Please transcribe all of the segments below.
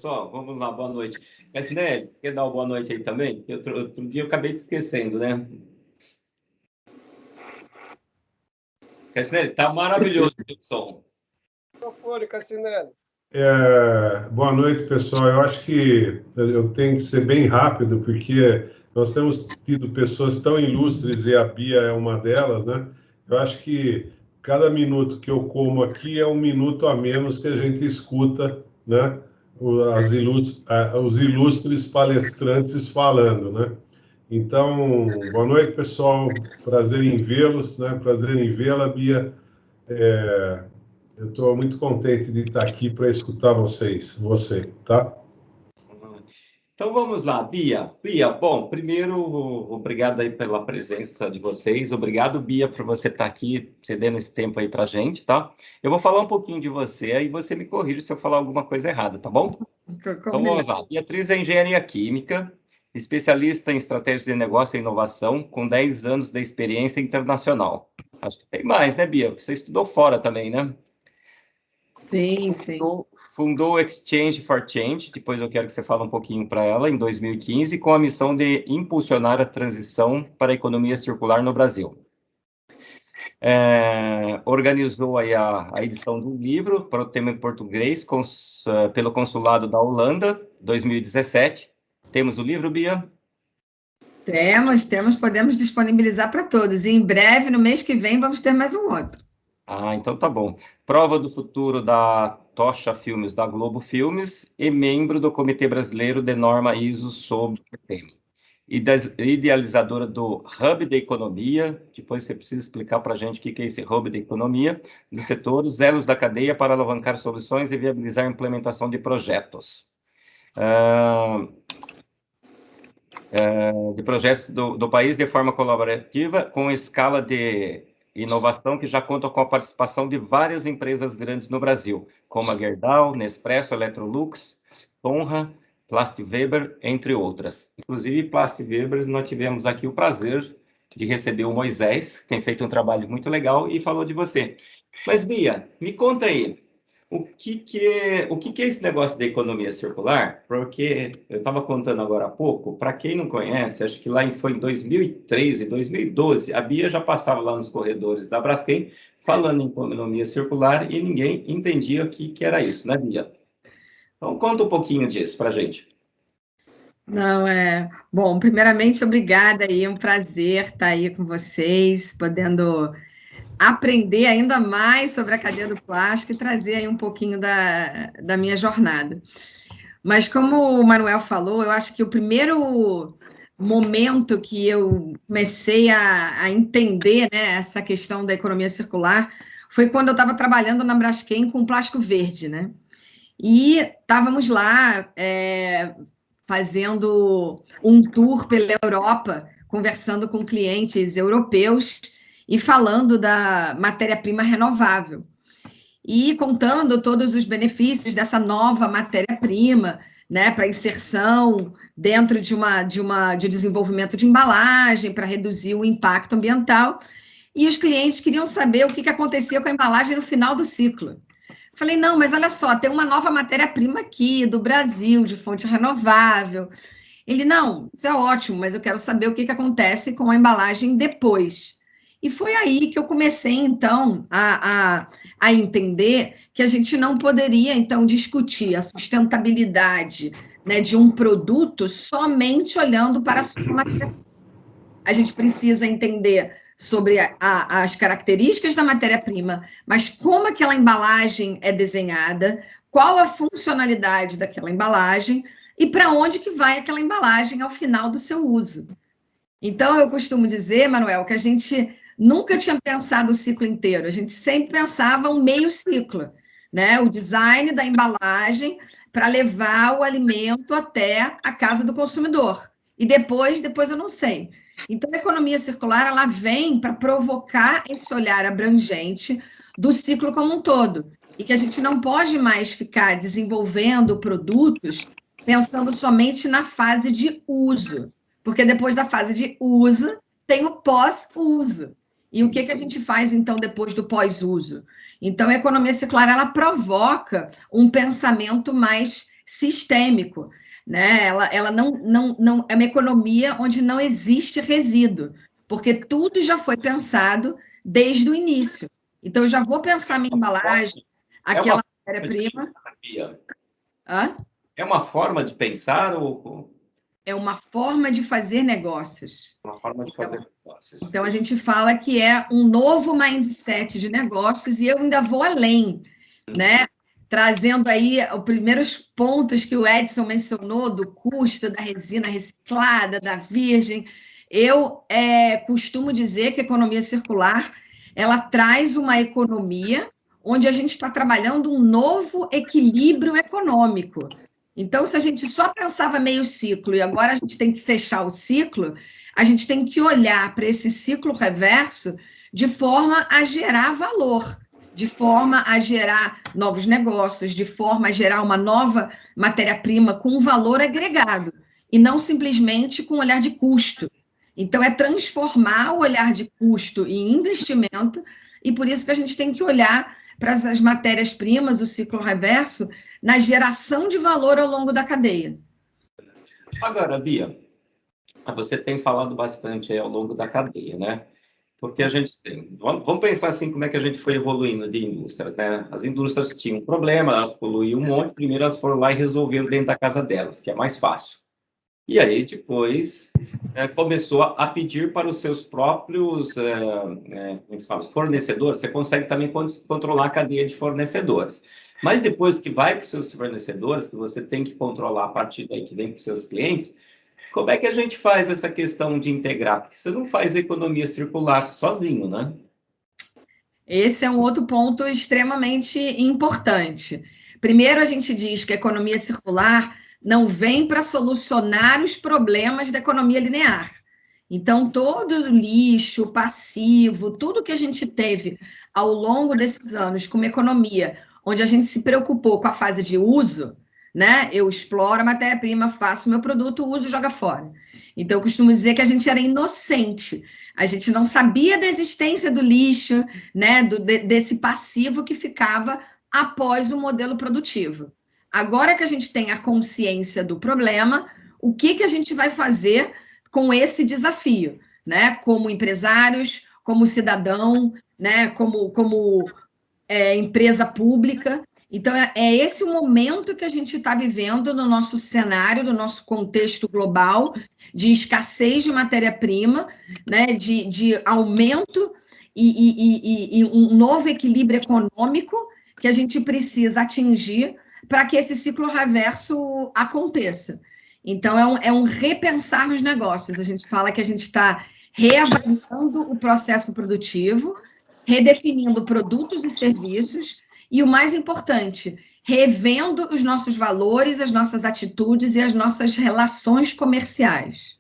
pessoal. Vamos lá, boa noite. Casinelli, você quer dar uma boa noite aí também? Outro dia eu acabei te esquecendo, né? Casinelli, tá maravilhoso o seu som. Microfone, Cassinelli. Boa noite, pessoal. Eu acho que eu tenho que ser bem rápido, porque nós temos tido pessoas tão ilustres, e a Bia é uma delas, né? Eu acho que cada minuto que eu como aqui é um minuto a menos que a gente escuta, né? Os ilustres palestrantes falando, né? Então, boa noite, pessoal. Prazer em vê-los, né? Prazer em vê-la, Bia. Eu estou muito contente de estar aqui para escutar você, tá? Então vamos lá, Bia. Bia, bom, primeiro, obrigado aí pela presença de vocês. Obrigado, Bia, por você estar aqui cedendo esse tempo aí para a gente, tá? Eu vou falar um pouquinho de você, aí você me corrige se eu falar alguma coisa errada, tá bom? Então vamos lá. Beatriz é engenharia química, especialista em estratégias de negócio e inovação, com 10 anos de experiência internacional. Acho que tem mais, né, Bia? Você estudou fora também, né? Sim. Fundou o Exchange for Change, depois eu quero que você fale um pouquinho para ela, em 2015, com a missão de impulsionar a transição para a economia circular no Brasil. Organizou aí a edição do livro para o tema em português pelo Consulado da Holanda, 2017. Temos o livro, Bia? Temos, podemos disponibilizar para todos. E em breve, no mês que vem, vamos ter mais um outro. Então tá bom. Prova do futuro da Tocha Filmes, da Globo Filmes, e membro do Comitê Brasileiro de Norma ISO sobre o tema. Idealizadora do Hub da Economia, depois você precisa explicar para a gente o que é esse Hub da Economia, do setor, os elos da cadeia para alavancar soluções e viabilizar a implementação de projetos. De projetos do país de forma colaborativa, com escala de inovação que já conta com a participação de várias empresas grandes no Brasil, como a Gerdau, Nespresso, Electrolux, Tonra, Plastweber, entre outras. Inclusive, Plastweber, nós tivemos aqui o prazer de receber o Moisés, que tem feito um trabalho muito legal e falou de você. Mas, Bia, me conta aí, o que é esse negócio da economia circular? Porque eu estava contando agora há pouco, para quem não conhece, acho que foi em 2013, 2012, a Bia já passava lá nos corredores da Braskem falando em economia circular e ninguém entendia o que era isso, né, Bia? Então, conta um pouquinho disso para a gente. Bom, primeiramente, obrigada aí, é um prazer estar aí com vocês, podendo aprender ainda mais sobre a cadeia do plástico e trazer aí um pouquinho da minha jornada. Mas como o Manuel falou, eu acho que o primeiro momento que eu comecei a entender, né, essa questão da economia circular foi quando eu estava trabalhando na Braskem com plástico verde, né? E estávamos lá fazendo um tour pela Europa, conversando com clientes europeus e falando da matéria-prima renovável. E contando todos os benefícios dessa nova matéria-prima, né, para inserção dentro de desenvolvimento de embalagem, para reduzir o impacto ambiental. E os clientes queriam saber o que acontecia com a embalagem no final do ciclo. Falei, não, mas olha só, tem uma nova matéria-prima aqui do Brasil, de fonte renovável. Ele, não, isso é ótimo, mas eu quero saber o que acontece com a embalagem depois. E foi aí que eu comecei, então, a entender que a gente não poderia, então, discutir a sustentabilidade, né, de um produto somente olhando para a sua matéria-prima. A gente precisa entender sobre as características da matéria-prima, mas como aquela embalagem é desenhada, qual a funcionalidade daquela embalagem e para onde que vai aquela embalagem ao final do seu uso. Então, eu costumo dizer, Manuel, que a gente nunca tinha pensado o ciclo inteiro, a gente sempre pensava um meio ciclo, né? O design da embalagem para levar o alimento até a casa do consumidor. E depois eu não sei. Então, a economia circular, ela vem para provocar esse olhar abrangente do ciclo como um todo. E que a gente não pode mais ficar desenvolvendo produtos pensando somente na fase de uso. Porque depois da fase de uso, tem o pós-uso. E o que a gente faz, então, depois do pós-uso? Então, a economia circular, ela provoca um pensamento mais sistêmico, né? Ela não é uma economia onde não existe resíduo, porque tudo já foi pensado desde o início. Então, eu já vou pensar minha embalagem, aquela matéria-prima. É uma forma de pensar ou... É uma forma de fazer negócios. Uma forma de fazer negócios. Então, a gente fala que é um novo mindset de negócios, e eu ainda vou além, né? Trazendo aí os primeiros pontos que o Edson mencionou, do custo da resina reciclada, da virgem. Eu costumo dizer que a economia circular, ela traz uma economia onde a gente está trabalhando um novo equilíbrio econômico. Então, se a gente só pensava meio ciclo e agora a gente tem que fechar o ciclo, a gente tem que olhar para esse ciclo reverso de forma a gerar valor, de forma a gerar novos negócios, de forma a gerar uma nova matéria-prima com um valor agregado, e não simplesmente com um olhar de custo. Então, é transformar o olhar de custo em investimento, e por isso que a gente tem que olhar para essas matérias-primas, o ciclo reverso, na geração de valor ao longo da cadeia. Agora, Bia, você tem falado bastante aí ao longo da cadeia, né? Porque a gente tem... Vamos pensar assim, como é que a gente foi evoluindo de indústrias, né? As indústrias tinham um problema, elas poluíam um monte, primeiro elas foram lá e resolveram dentro da casa delas, que é mais fácil. E aí, depois, começou a pedir para os seus próprios como se fala, fornecedores. Você consegue também controlar a cadeia de fornecedores. Mas depois que vai para os seus fornecedores, que você tem que controlar a partir daí que vem para os seus clientes, como é que a gente faz essa questão de integrar? Porque você não faz economia circular sozinho, né? Esse é um outro ponto extremamente importante. Primeiro, a gente diz que a economia circular não vem para solucionar os problemas da economia linear. Então, todo o lixo, passivo, tudo que a gente teve ao longo desses anos com uma economia onde a gente se preocupou com a fase de uso, né? Eu exploro a matéria-prima, faço meu produto, uso e jogo fora. Então, eu costumo dizer que a gente era inocente. A gente não sabia da existência do lixo, né? Desse passivo que ficava após o modelo produtivo. Agora que a gente tem a consciência do problema, o que a gente vai fazer com esse desafio, né? Como empresários, como cidadão, né? Como empresa pública. Então, é esse o momento que a gente está vivendo no nosso cenário, no nosso contexto global, de escassez de matéria-prima, né? de aumento e um novo equilíbrio econômico que a gente precisa atingir para que esse ciclo reverso aconteça. Então, é um repensar nos negócios. A gente fala que a gente está reavaliando o processo produtivo, redefinindo produtos e serviços, e o mais importante, revendo os nossos valores, as nossas atitudes e as nossas relações comerciais.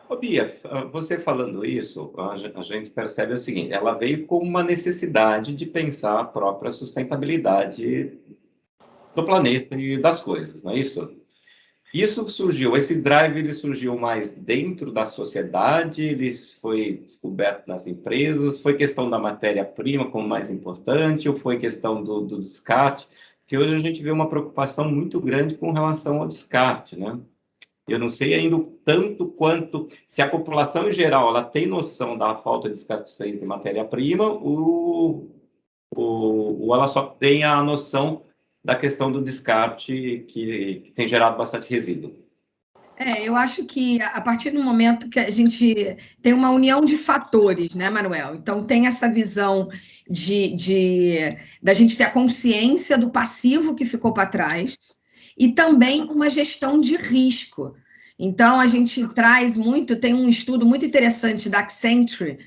Ô, Bia, você falando isso, a gente percebe o seguinte, ela veio com uma necessidade de pensar a própria sustentabilidade do planeta e das coisas, não é isso? Isso surgiu, esse drive ele surgiu mais dentro da sociedade, ele foi descoberto nas empresas, foi questão da matéria-prima como mais importante, ou foi questão do descarte? Porque hoje a gente vê uma preocupação muito grande com relação ao descarte, né? Eu não sei ainda o tanto quanto, se a população em geral ela tem noção da falta de escassez de matéria-prima, ou ela só tem a noção da questão do descarte que tem gerado bastante resíduo. Eu acho que a partir do momento que a gente tem uma união de fatores, né, Manuel? Então, tem essa visão da gente ter a consciência do passivo que ficou para trás e também uma gestão de risco. Então, a gente traz muito, tem um estudo muito interessante da Accenture,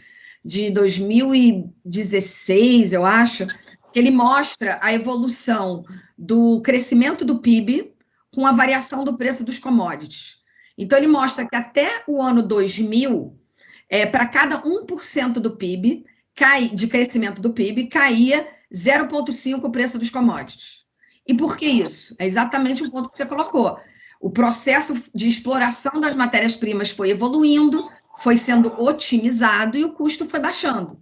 de 2016, eu acho, que ele mostra a evolução do crescimento do PIB com a variação do preço dos commodities. Então, ele mostra que até o ano 2000, para cada 1% do PIB, de crescimento do PIB, caía 0,5% o preço dos commodities. E por que isso? É exatamente o ponto que você colocou. O processo de exploração das matérias-primas foi evoluindo, foi sendo otimizado e o custo foi baixando.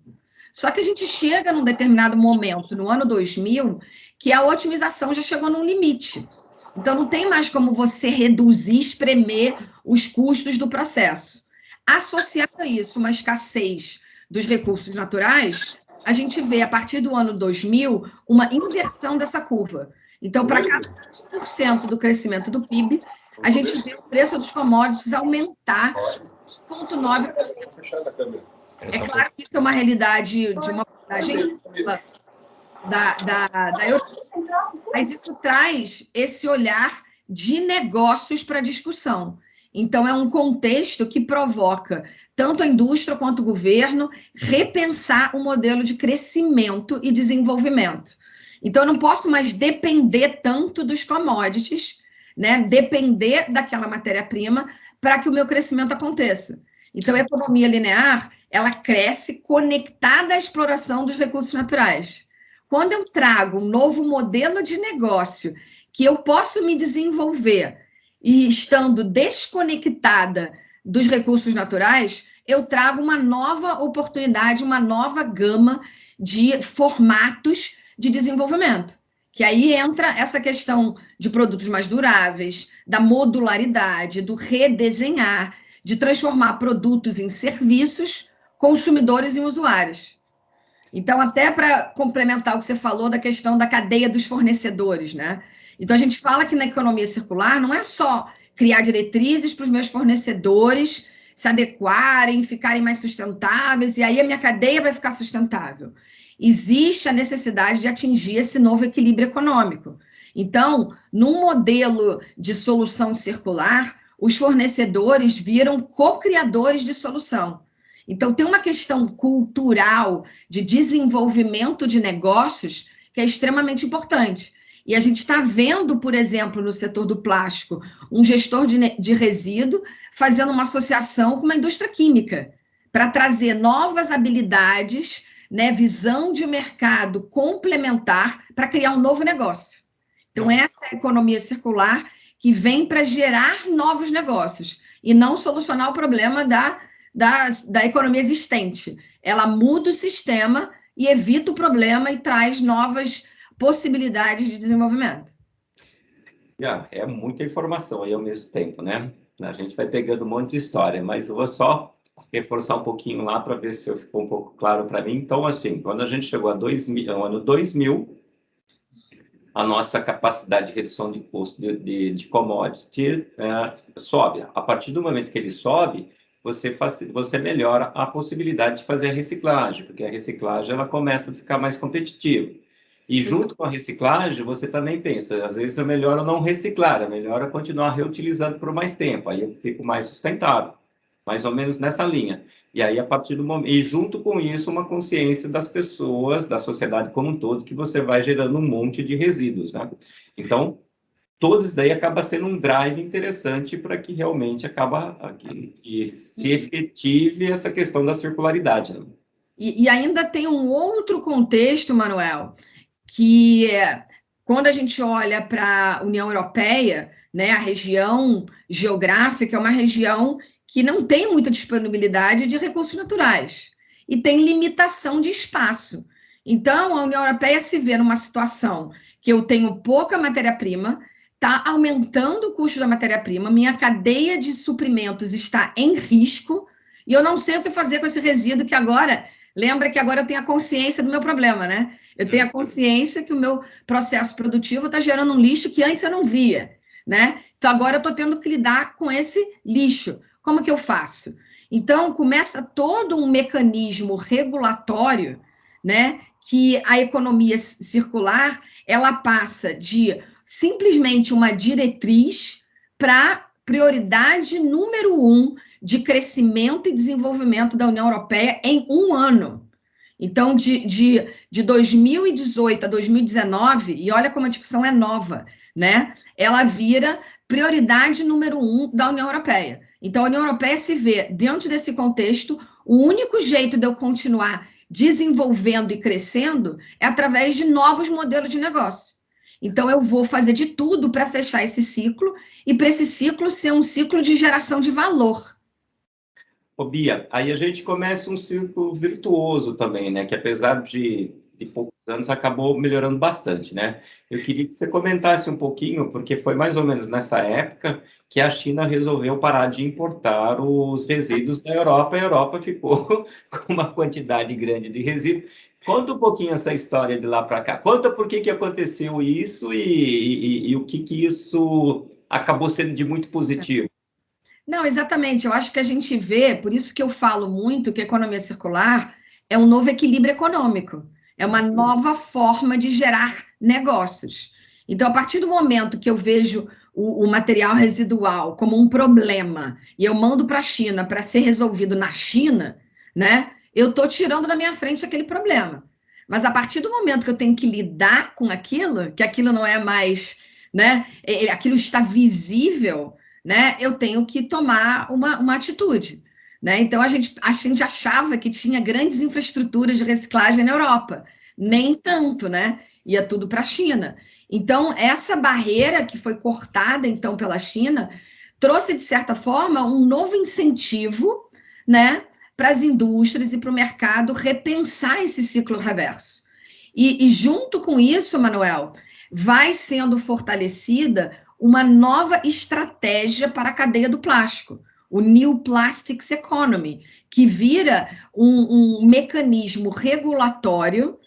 Só que a gente chega num determinado momento, no ano 2000, que a otimização já chegou num limite. Então, não tem mais como você reduzir, espremer os custos do processo. Associado a isso, uma escassez dos recursos naturais, a gente vê, a partir do ano 2000, uma inversão dessa curva. Então, para cada 1% do crescimento do PIB, a gente vê o preço dos commodities aumentar 0,9%. É claro que isso é uma realidade de uma abordagem da Europa, mas isso traz esse olhar de negócios para a discussão. Então, é um contexto que provoca tanto a indústria quanto o governo repensar o modelo de crescimento e desenvolvimento. Então, eu não posso mais depender tanto dos commodities, né? Depender daquela matéria-prima para que o meu crescimento aconteça. Então, a economia linear, ela cresce conectada à exploração dos recursos naturais. Quando eu trago um novo modelo de negócio que eu posso me desenvolver e estando desconectada dos recursos naturais, eu trago uma nova oportunidade, uma nova gama de formatos de desenvolvimento. Que aí entra essa questão de produtos mais duráveis, da modularidade, do redesenhar, de transformar produtos em serviços, consumidores em usuários. Então, até para complementar o que você falou da questão da cadeia dos fornecedores, né? Então, a gente fala que na economia circular não é só criar diretrizes para os meus fornecedores se adequarem, ficarem mais sustentáveis, e aí a minha cadeia vai ficar sustentável. Existe a necessidade de atingir esse novo equilíbrio econômico. Então, num modelo de solução circular, os fornecedores viram co-criadores de solução. Então, tem uma questão cultural de desenvolvimento de negócios que é extremamente importante. E a gente está vendo, por exemplo, no setor do plástico, um gestor de resíduo fazendo uma associação com uma indústria química para trazer novas habilidades, né, visão de mercado complementar para criar um novo negócio. Então, essa é a economia circular que vem para gerar novos negócios e não solucionar o problema da economia existente. Ela muda o sistema e evita o problema e traz novas possibilidades de desenvolvimento. É muita informação aí ao mesmo tempo, né? A gente vai pegando um monte de história, mas eu vou só reforçar um pouquinho lá para ver se ficou um pouco claro para mim. Então, assim, quando a gente chegou ao ano 2000, a nossa capacidade de redução de custo de commodity sobe. A partir do momento que ele sobe, você melhora a possibilidade de fazer a reciclagem, porque a reciclagem ela começa a ficar mais competitiva. E junto com a reciclagem, você também pensa, às vezes é melhor eu não reciclar, é melhor eu continuar reutilizando por mais tempo, aí eu fico mais sustentável, mais ou menos nessa linha. E aí, a partir do momento, e junto com isso, uma consciência das pessoas, da sociedade como um todo, que você vai gerando um monte de resíduos, né? Então, todos isso daí acaba sendo um drive interessante para que realmente que se efetive essa questão da circularidade, né? E ainda tem um outro contexto, Manuel, que quando a gente olha para a União Europeia, né, a região geográfica é uma região que não tem muita disponibilidade de recursos naturais e tem limitação de espaço. Então, a União Europeia se vê numa situação que eu tenho pouca matéria-prima, está aumentando o custo da matéria-prima, minha cadeia de suprimentos está em risco e eu não sei o que fazer com esse resíduo que agora... Lembra que agora eu tenho a consciência do meu problema, né? Eu tenho a consciência que o meu processo produtivo está gerando um lixo que antes eu não via, né? Então, agora eu estou tendo que lidar com esse lixo. Como que eu faço? Então, começa todo um mecanismo regulatório, né? Que a economia circular, ela passa de simplesmente uma diretriz para prioridade número 1 de crescimento e desenvolvimento da União Europeia em um ano. Então, de 2018 a 2019, e olha como a discussão é nova, né? Ela vira prioridade número 1 da União Europeia. Então, a União Europeia se vê, dentro desse contexto, o único jeito de eu continuar desenvolvendo e crescendo é através de novos modelos de negócio. Então, eu vou fazer de tudo para fechar esse ciclo e para esse ciclo ser um ciclo de geração de valor. Ô, Bia, aí a gente começa um círculo virtuoso também, né? Que apesar de e poucos anos acabou melhorando bastante, né? Eu queria que você comentasse um pouquinho, porque foi mais ou menos nessa época que a China resolveu parar de importar os resíduos da Europa, e a Europa ficou com uma quantidade grande de resíduos. Conta um pouquinho essa história de lá para cá. Conta por que aconteceu isso e o que isso acabou sendo de muito positivo. Não, exatamente. Eu acho que a gente vê, por isso que eu falo muito que a economia circular é um novo equilíbrio econômico, é uma nova forma de gerar negócios. Então, a partir do momento que eu vejo o material residual como um problema e eu mando para a China para ser resolvido na China, né? Eu estou tirando da minha frente aquele problema. Mas a partir do momento que eu tenho que lidar com aquilo, que aquilo não é mais, né? Aquilo está visível, né, eu tenho que tomar uma atitude. Né? Então, a gente achava que tinha grandes infraestruturas de reciclagem na Europa. Nem tanto, né? Ia tudo para a China. Então, essa barreira que foi cortada, então, pela China, trouxe, de certa forma, um novo incentivo, né, para as indústrias e para o mercado repensar esse ciclo reverso. E junto com isso, Manuel, vai sendo fortalecida uma nova estratégia para a cadeia do plástico, o New Plastics Economy, que vira um mecanismo regulatório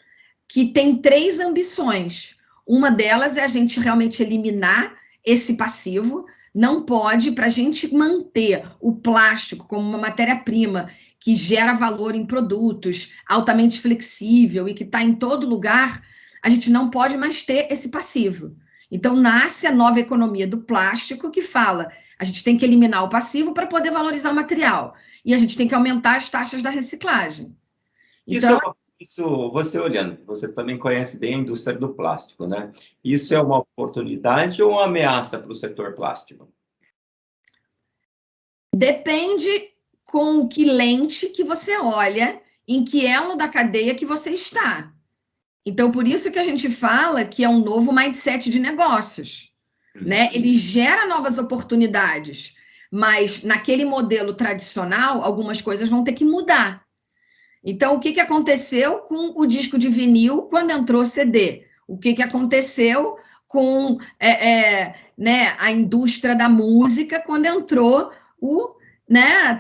que tem 3 ambições. Uma delas é a gente realmente eliminar esse passivo. Não pode, para a gente manter o plástico como uma matéria-prima que gera valor em produtos, altamente flexível e que está em todo lugar, a gente não pode mais ter esse passivo. Então, nasce a nova economia do plástico que fala, a gente tem que eliminar o passivo para poder valorizar o material. E a gente tem que aumentar as taxas da reciclagem. Então, Isso, você olhando, você também conhece bem a indústria do plástico, né? Isso é uma oportunidade ou uma ameaça para o setor plástico? depende com que lente que você olha, em que elo da cadeia que você está. Então, por isso que a gente fala que é um novo mindset de negócios, né? Ele gera novas oportunidades, mas naquele modelo tradicional, algumas coisas vão ter que mudar. Então, o que aconteceu com o disco de vinil quando entrou CD? O que aconteceu com né, a indústria da música quando entrou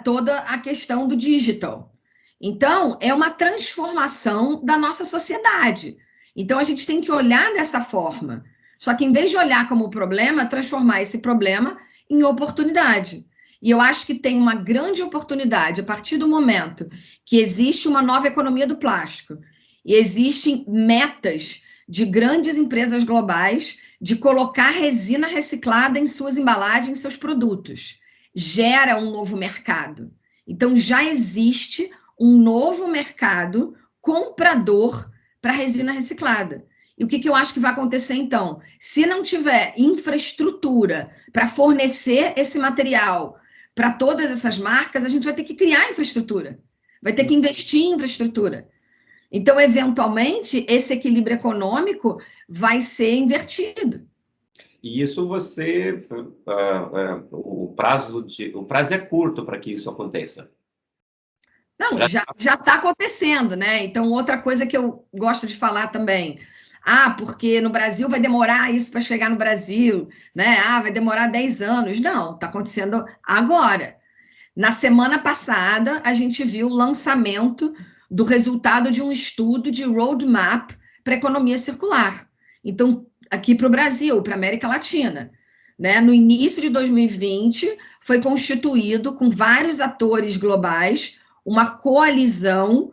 toda a questão do digital? Então, é uma transformação da nossa sociedade. Então, a gente tem que olhar dessa forma. Só que, em vez de olhar como problema, transformar esse problema em oportunidade. E eu acho que tem uma grande oportunidade a partir do momento que existe uma nova economia do plástico e existem metas de grandes empresas globais de colocar resina reciclada em suas embalagens, em seus produtos. Gera um novo mercado. Então, já existe um novo mercado comprador para resina reciclada. E o que eu acho que vai acontecer, então? Se não tiver infraestrutura para fornecer esse material para todas essas marcas, a gente vai ter que criar infraestrutura, vai ter que investir em infraestrutura. Então, eventualmente, esse equilíbrio econômico vai ser invertido. E isso o prazo é curto para que isso aconteça. Não, já está acontecendo, né? Então, outra coisa que eu gosto de falar também. Porque no Brasil vai demorar isso para chegar no Brasil, né? Vai demorar 10 anos. Não, está acontecendo agora. Na semana passada, a gente viu o lançamento do resultado de um estudo de roadmap para a economia circular. Então, aqui para o Brasil, para a América Latina. Né? No início de 2020, foi constituído com vários atores globais uma coalizão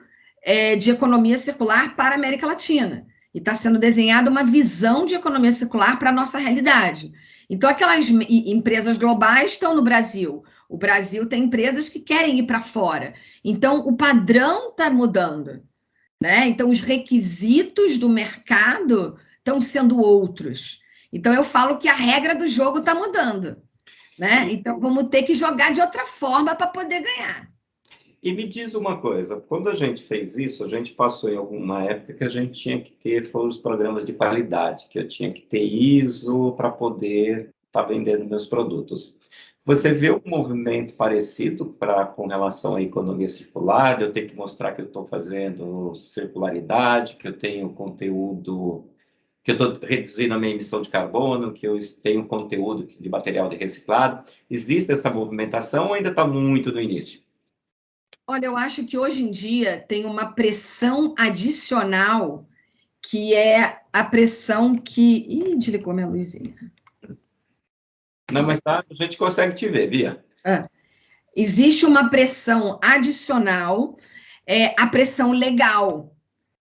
de economia circular para a América Latina. E está sendo desenhada uma visão de economia circular para a nossa realidade. Então, aquelas empresas globais estão no Brasil. O Brasil tem empresas que querem ir para fora. Então, o padrão está mudando. Né? Então, os requisitos do mercado estão sendo outros. Então, eu falo que a regra do jogo está mudando. Né? Então, vamos ter que jogar de outra forma para poder ganhar. E me diz uma coisa, quando a gente fez isso, a gente passou em alguma época que a gente tinha que ter os programas de qualidade, que eu tinha que ter ISO para poder estar vendendo meus produtos. Você vê um movimento parecido com relação à economia circular, de eu ter que mostrar que eu estou fazendo circularidade, que eu tenho conteúdo, que eu estou reduzindo a minha emissão de carbono, que eu tenho conteúdo de material de reciclado? Existe essa movimentação ou ainda está muito no início? Olha, eu acho que hoje em dia tem uma pressão adicional, que é a pressão que... Ih, desligou minha luzinha. Não, mas tá, a gente consegue te ver, Bia. Existe uma pressão adicional, a pressão legal,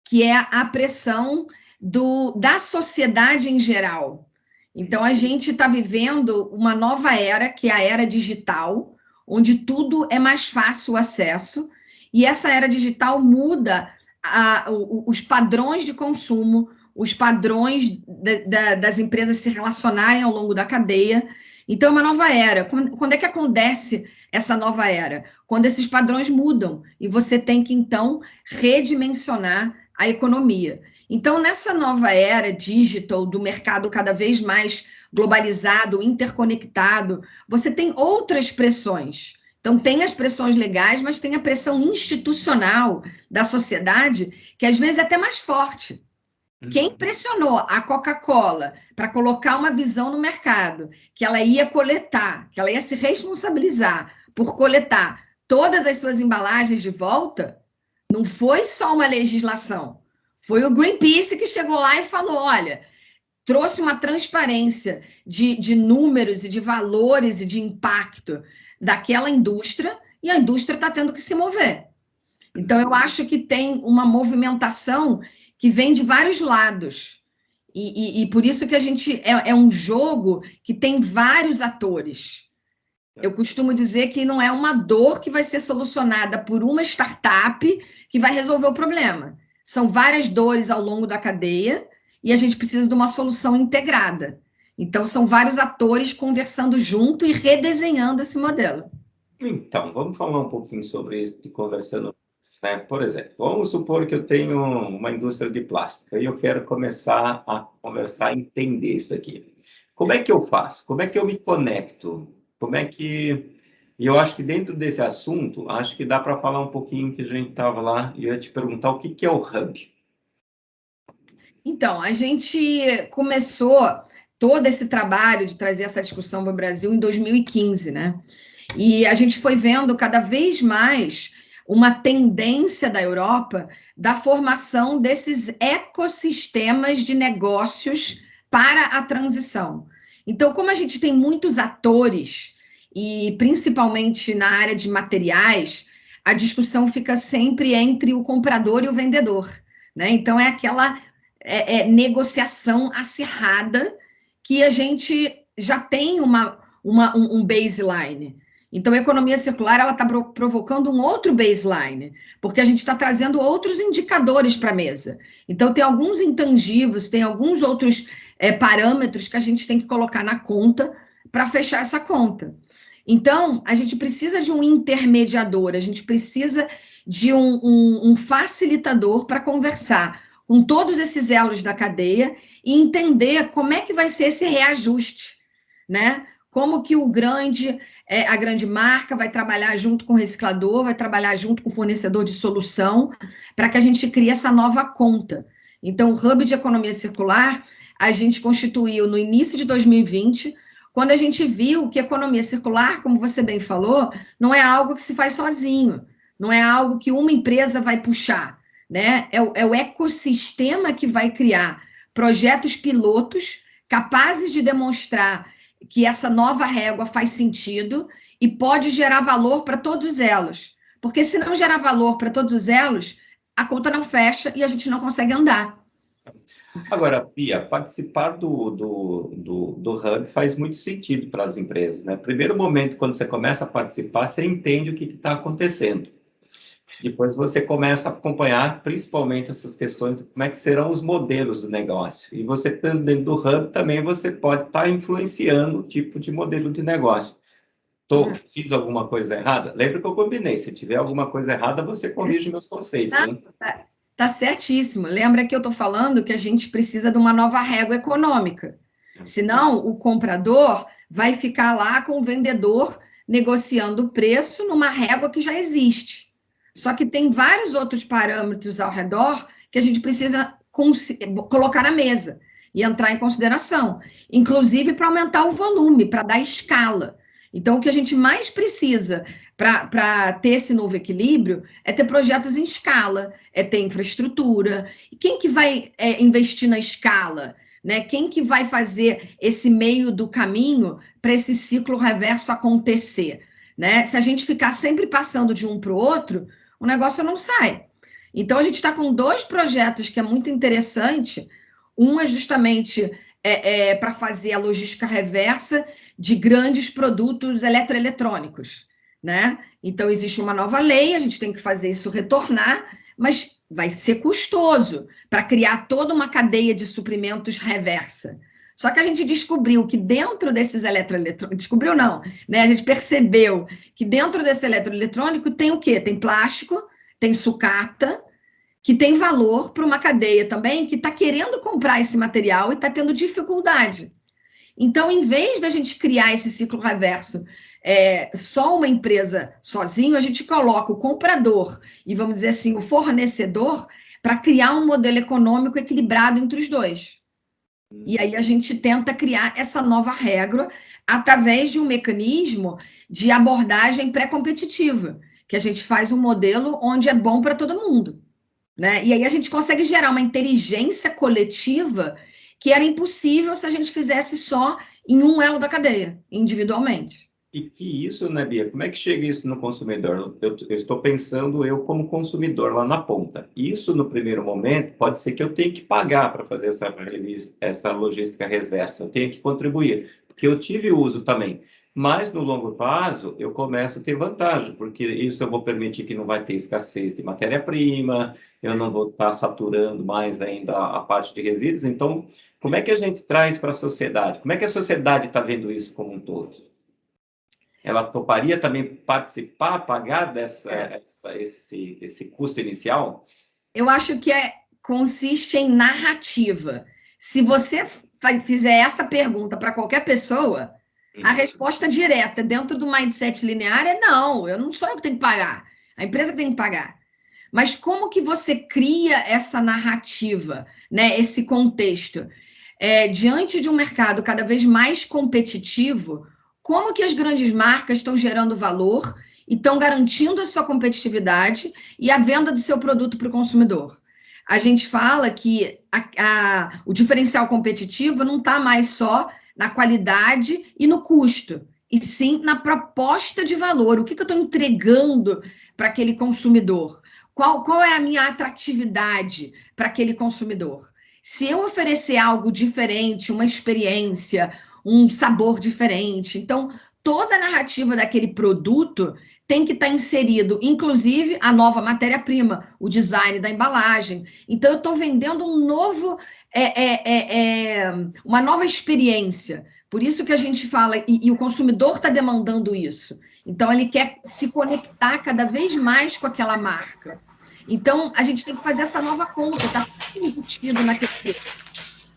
que é a pressão da sociedade em geral. Então, a gente está vivendo uma nova era, que é a era digital, onde tudo é mais fácil o acesso, e essa era digital muda os padrões de consumo, os padrões das empresas se relacionarem ao longo da cadeia. Então, é uma nova era. Quando é que acontece essa nova era? Quando esses padrões mudam, e você tem que, então, redimensionar a economia. Então, nessa nova era digital, do mercado cada vez mais globalizado, interconectado, você tem outras pressões. Então, tem as pressões legais, mas tem a pressão institucional da sociedade, que às vezes é até mais forte. Quem pressionou a Coca-Cola para colocar uma visão no mercado, que ela ia coletar, que ela ia se responsabilizar por coletar todas as suas embalagens de volta, não foi só uma legislação, foi o Greenpeace que chegou lá e falou, olha, trouxe uma transparência de números e de valores e de impacto daquela indústria, e a indústria está tendo que se mover. Então, eu acho que tem uma movimentação que vem de vários lados. E por isso que a gente é um jogo que tem vários atores. Eu costumo dizer que não é uma dor que vai ser solucionada por uma startup que vai resolver o problema. São várias dores ao longo da cadeia e a gente precisa de uma solução integrada. Então, são vários atores conversando junto e redesenhando esse modelo. Então, vamos falar um pouquinho sobre isso, conversando, né? Por exemplo, vamos supor que eu tenho uma indústria de plástico e eu quero começar a conversar, entender isso aqui. Como é que eu faço? Como é que eu me conecto? Como é que... E eu acho que dentro desse assunto, acho que dá para falar um pouquinho que a gente estava lá e eu ia te perguntar o que é o Hub. Então, a gente começou todo esse trabalho de trazer essa discussão para o Brasil em 2015, né? E a gente foi vendo cada vez mais uma tendência da Europa da formação desses ecossistemas de negócios para a transição. Então, como a gente tem muitos atores, e principalmente na área de materiais, a discussão fica sempre entre o comprador e o vendedor, né? Então, é aquela negociação acirrada que a gente já tem um baseline. Então, a economia circular ela está provocando um outro baseline, porque a gente está trazendo outros indicadores para a mesa. Então, tem alguns intangíveis, tem alguns outros parâmetros que a gente tem que colocar na conta para fechar essa conta. Então, a gente precisa de um intermediador, a gente precisa de um facilitador para conversar com todos esses elos da cadeia e entender como é que vai ser esse reajuste, né? Como que a grande marca vai trabalhar junto com o reciclador, vai trabalhar junto com o fornecedor de solução, para que a gente crie essa nova conta. Então, o Hub de Economia Circular, a gente constituiu no início de 2020, quando a gente viu que economia circular, como você bem falou, não é algo que se faz sozinho, não é algo que uma empresa vai puxar, né? É o ecossistema que vai criar projetos pilotos capazes de demonstrar que essa nova régua faz sentido e pode gerar valor para todos elos. Porque se não gerar valor para todos elos, a conta não fecha e a gente não consegue andar. Agora, Pia, participar do Hub faz muito sentido para as empresas, né? Primeiro momento, quando você começa a participar, você entende o que está acontecendo. Depois você começa a acompanhar, principalmente, essas questões de como é que serão os modelos do negócio. E você, dentro do Hub, também você pode estar influenciando o tipo de modelo de negócio. Fiz alguma coisa errada? Lembra que eu combinei, se tiver alguma coisa errada, você corrige meus conceitos, né? Tá certíssimo. Lembra que eu estou falando que a gente precisa de uma nova régua econômica. Senão, o comprador vai ficar lá com o vendedor negociando o preço numa régua que já existe. Só que tem vários outros parâmetros ao redor que a gente precisa colocar na mesa e entrar em consideração, inclusive para aumentar o volume, para dar escala. Então, o que a gente mais precisa para ter esse novo equilíbrio é ter projetos em escala, é ter infraestrutura. E quem que vai investir na escala? Né? Quem que vai fazer esse meio do caminho para esse ciclo reverso acontecer? Né? Se a gente ficar sempre passando de um para o outro, o negócio não sai. Então, a gente está com 2 projetos que é muito interessante. Um é justamente para fazer a logística reversa de grandes produtos eletroeletrônicos, né? Então, existe uma nova lei, a gente tem que fazer isso retornar, mas vai ser custoso para criar toda uma cadeia de suprimentos reversa. Só que a gente descobriu que dentro desses eletroeletrônicos... Descobriu não, né? A gente percebeu que dentro desse eletroeletrônico tem o quê? Tem plástico, tem sucata, que tem valor para uma cadeia também que está querendo comprar esse material e está tendo dificuldade. Então, em vez da gente criar esse ciclo reverso, só uma empresa sozinho, a gente coloca o comprador e, vamos dizer assim, o fornecedor para criar um modelo econômico equilibrado entre os dois. E aí a gente tenta criar essa nova regra através de um mecanismo de abordagem pré-competitiva, que a gente faz um modelo onde é bom para todo mundo. Né? E aí a gente consegue gerar uma inteligência coletiva que era impossível se a gente fizesse só em um elo da cadeia, individualmente. E que isso, né, Bia? Como é que chega isso no consumidor? Eu estou pensando eu como consumidor lá na ponta. Isso, no primeiro momento, pode ser que eu tenha que pagar para fazer essa logística reversa. Eu tenho que contribuir, porque eu tive uso também. Mas, no longo prazo, eu começo a ter vantagem, porque isso eu vou permitir que não vai ter escassez de matéria-prima, eu não vou estar saturando mais ainda a parte de resíduos. Então, como é que a gente traz para a sociedade? Como é que a sociedade está vendo isso como um todo? Ela toparia também participar, pagar esse custo inicial? Eu acho que consiste em narrativa. Se você fizer essa pergunta para qualquer pessoa, a resposta direta dentro do mindset linear é não, eu não sou eu que tenho que pagar, a empresa que tem que pagar. Mas como que você cria essa narrativa, né, esse contexto? Diante de um mercado cada vez mais competitivo, como que as grandes marcas estão gerando valor e estão garantindo a sua competitividade e a venda do seu produto para o consumidor? A gente fala que o diferencial competitivo não está mais só na qualidade e no custo, e sim na proposta de valor. O que eu estou entregando para aquele consumidor? Qual é a minha atratividade para aquele consumidor? Se eu oferecer algo diferente, uma experiência, um sabor diferente, então toda a narrativa daquele produto tem que estar inserido, inclusive a nova matéria-prima, o design da embalagem. Então eu estou vendendo um novo, uma nova experiência. Por isso que a gente fala, e o consumidor está demandando isso. Então, ele quer se conectar cada vez mais com aquela marca. Então, a gente tem que fazer essa nova conta, está tudo embutido naquele.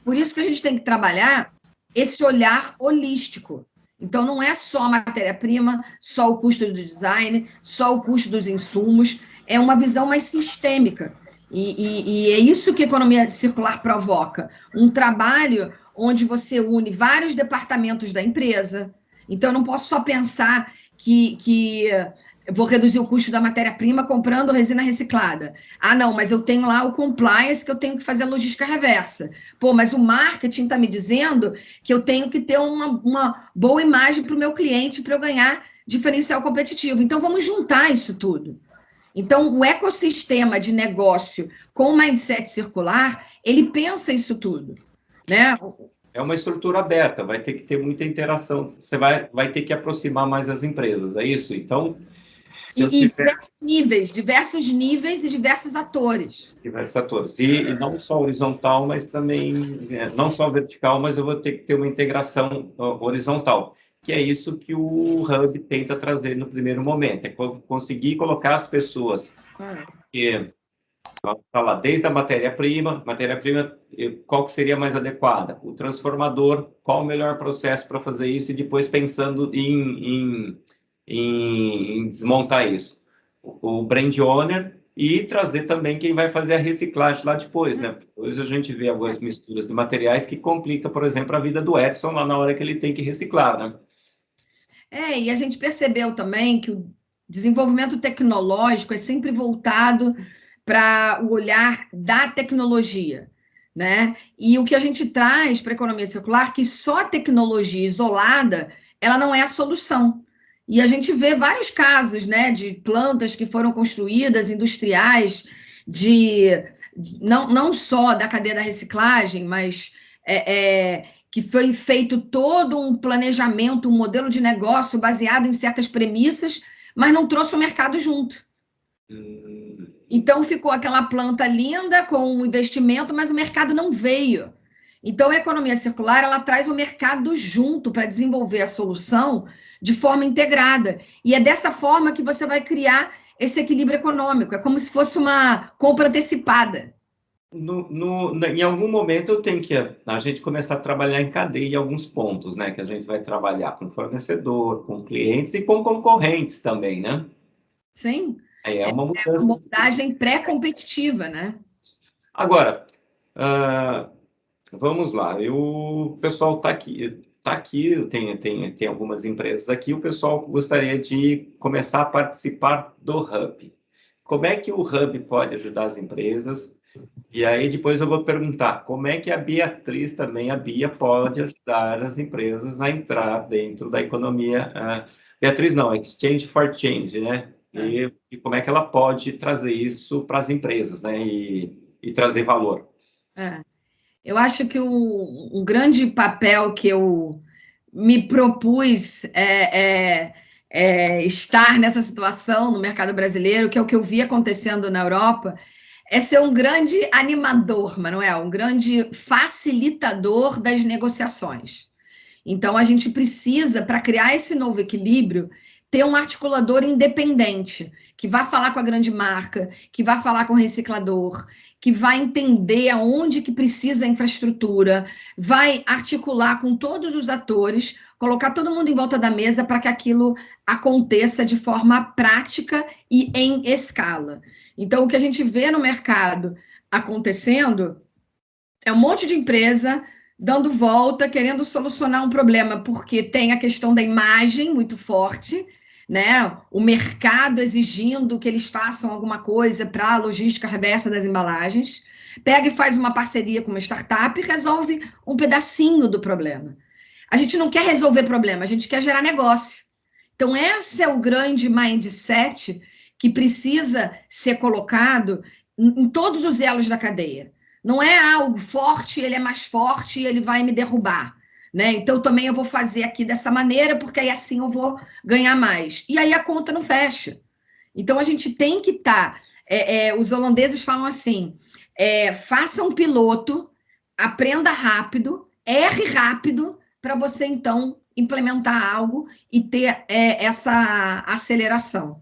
Por isso que a gente tem que trabalhar esse olhar holístico. Então, não é só a matéria-prima, só o custo do design, só o custo dos insumos, é uma visão mais sistêmica. E é isso que a economia circular provoca. Um trabalho onde você une vários departamentos da empresa. Então, eu não posso só pensar que vou reduzir o custo da matéria-prima comprando resina reciclada. Ah, não, mas eu tenho lá o compliance que eu tenho que fazer a logística reversa. Pô, mas o marketing está me dizendo que eu tenho que ter uma boa imagem para o meu cliente para eu ganhar diferencial competitivo. Então, vamos juntar isso tudo. Então, o ecossistema de negócio com o mindset circular, ele pensa isso tudo, né? É uma estrutura aberta, vai ter que ter muita interação. Você vai ter que aproximar mais as empresas, é isso? Então, diversos níveis e diversos atores. Diversos atores. E não só horizontal, mas também, não só vertical, mas eu vou ter que ter uma integração horizontal, que é isso que o Hub tenta trazer no primeiro momento, é conseguir colocar as pessoas que Tá lá, desde a matéria-prima, qual que seria mais adequada? O transformador, qual o melhor processo para fazer isso? E depois pensando em desmontar isso. O brand owner e trazer também quem vai fazer a reciclagem lá depois, né? Depois a gente vê algumas misturas de materiais que complica, por exemplo, a vida do Edson lá na hora que ele tem que reciclar, né? E a gente percebeu também que o desenvolvimento tecnológico é sempre voltado para o olhar da tecnologia, né? E o que a gente traz para a economia circular, que só a tecnologia isolada, ela não é a solução. E a gente vê vários casos, né, de plantas que foram construídas, industriais, não só da cadeia da reciclagem, mas que foi feito todo um planejamento, um modelo de negócio baseado em certas premissas, mas não trouxe o mercado junto. Então ficou aquela planta linda com um investimento, mas o mercado não veio. Então a economia circular, ela traz o mercado junto para desenvolver a solução de forma integrada. E é dessa forma que você vai criar esse equilíbrio econômico. É como se fosse uma compra antecipada. Em algum momento eu tenho que a gente começar a trabalhar em cadeia em alguns pontos, né? Que a gente vai trabalhar com fornecedor, com clientes e com concorrentes também, né? Sim. É uma mudança. É uma montagem pré-competitiva, né? Agora, vamos lá. O pessoal está aqui, tem algumas empresas aqui, o pessoal gostaria de começar a participar do Hub. Como é que o Hub pode ajudar as empresas? E aí depois eu vou perguntar como é que a Beatriz também, a Bia, pode ajudar as empresas a entrar dentro da economia. Beatriz não, Exchange for Change, né? E como é que ela pode trazer isso para as empresas, né? E trazer valor. Eu acho que um grande papel que eu me propus estar nessa situação no mercado brasileiro, que é o que eu vi acontecendo na Europa, é ser um grande animador, Manuel, um grande facilitador das negociações. Então, a gente precisa, para criar esse novo equilíbrio, ter um articulador independente, que vá falar com a grande marca, que vá falar com o reciclador, que vai entender aonde que precisa a infraestrutura, vai articular com todos os atores, colocar todo mundo em volta da mesa para que aquilo aconteça de forma prática e em escala. Então, o que a gente vê no mercado acontecendo é um monte de empresa dando volta, querendo solucionar um problema, porque tem a questão da imagem muito forte, né? O mercado exigindo que eles façam alguma coisa para a logística reversa das embalagens. Pega e faz uma parceria com uma startup e resolve um pedacinho do problema. A gente não quer resolver problema, a gente quer gerar negócio. Então, esse é o grande mindset que precisa ser colocado em todos os elos da cadeia. Não é algo forte, ele é mais forte e ele vai me derrubar, né? Então, também eu vou fazer aqui dessa maneira, porque aí assim eu vou ganhar mais. E aí a conta não fecha. Então, a gente tem que estar... os holandeses falam assim, faça um piloto, aprenda rápido, erre rápido, para você, então, implementar algo e ter essa aceleração.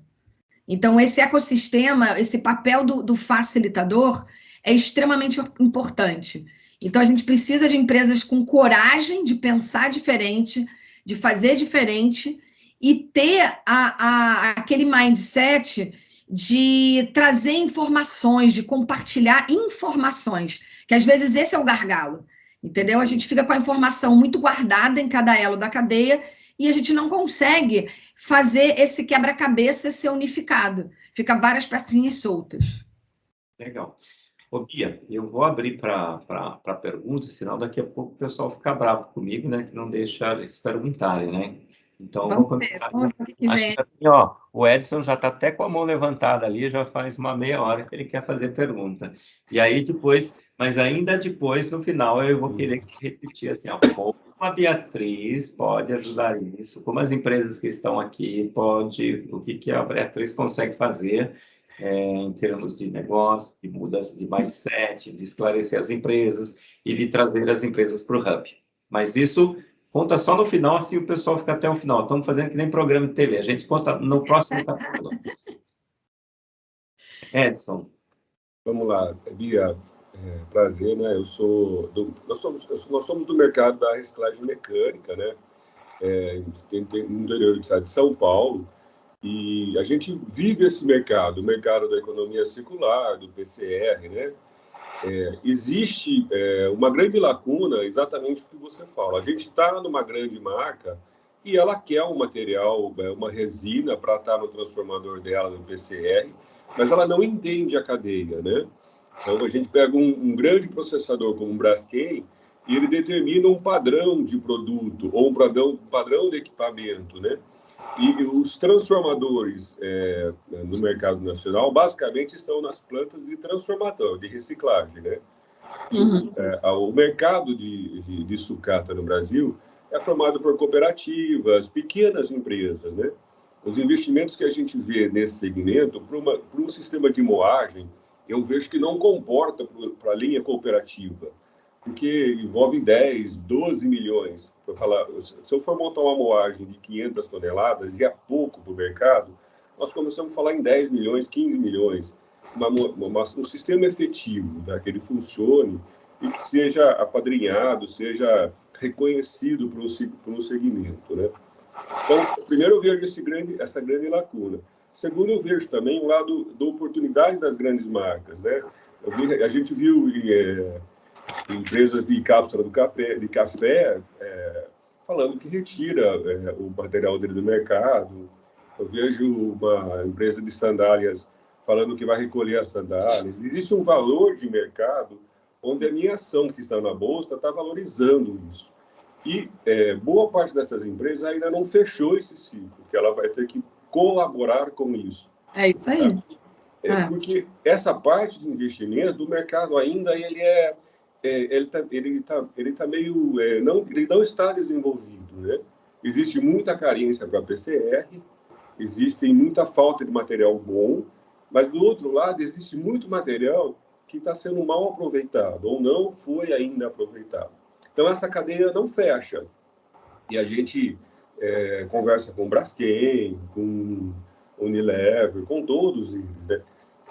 Então, esse ecossistema, esse papel do facilitador é extremamente importante. Então, a gente precisa de empresas com coragem de pensar diferente, de fazer diferente e ter aquele mindset de trazer informações, de compartilhar informações, que às vezes esse é o gargalo, entendeu? A gente fica com a informação muito guardada em cada elo da cadeia e a gente não consegue fazer esse quebra-cabeça ser unificado. Fica várias pecinhas soltas. Legal. Ô, Bia, eu vou abrir para perguntas, senão daqui a pouco o pessoal fica bravo comigo, né? Que não deixa eles perguntarem, né? Então, vamos começar. Acho que assim, ó, o Edson já está até com a mão levantada ali, já faz uma meia hora que ele quer fazer pergunta. E aí depois, mas ainda depois, no final, eu vou querer repetir assim, ó, como a Beatriz pode ajudar isso, como as empresas que estão aqui o que a Beatriz consegue fazer em termos de negócio, de mudança de mindset, de esclarecer as empresas e de trazer as empresas para o Hub. Mas isso conta só no final, assim o pessoal fica até o final. Estamos fazendo que nem programa de TV. A gente conta no próximo capítulo. Edson. Vamos lá, Bia, prazer, né? Nós somos do mercado da reciclagem mecânica, né? No interior do estado de São Paulo, e a gente vive esse mercado, o mercado da economia circular, do PCR, né? Existe uma grande lacuna, exatamente o que você fala. A gente está numa grande marca e ela quer um material, uma resina para estar no transformador dela, no PCR, mas ela não entende a cadeia, né? Então, a gente pega um grande processador como o Braskem e ele determina um padrão de produto ou um padrão de equipamento, né? E os transformadores no mercado nacional, basicamente, estão nas plantas de transformação, de reciclagem, né? O mercado de sucata no Brasil é formado por cooperativas, pequenas empresas, né? Os investimentos que a gente vê nesse segmento, para um sistema de moagem, eu vejo que não comporta para a linha cooperativa, porque envolve 10, 12 milhões. Se eu for montar uma moagem de 500 toneladas, e é pouco para o mercado, nós começamos a falar em 10 milhões, 15 milhões. Um sistema efetivo, né, que ele funcione e que seja apadrinhado, seja reconhecido por um segmento, né? Então, primeiro eu vejo essa grande lacuna. Segundo, eu vejo também o lado da oportunidade das grandes marcas, né? A gente viu empresas de cápsula de café falando que retira o material dele do mercado. Eu vejo uma empresa de sandálias falando que vai recolher as sandálias. Existe um valor de mercado onde a minha ação que está na bolsa está valorizando isso. E boa parte dessas empresas ainda não fechou esse ciclo, que ela vai ter que colaborar com isso. É isso aí. Porque essa parte de investimento, o mercado ainda ele tá meio ele não está desenvolvido, né? Existe muita carência para PCR, existe muita falta de material bom, mas do outro lado existe muito material que está sendo mal aproveitado ou não foi ainda aproveitado. Então essa cadeia não fecha e a gente conversa com o Braskem, com Unilever, com todos eles, né?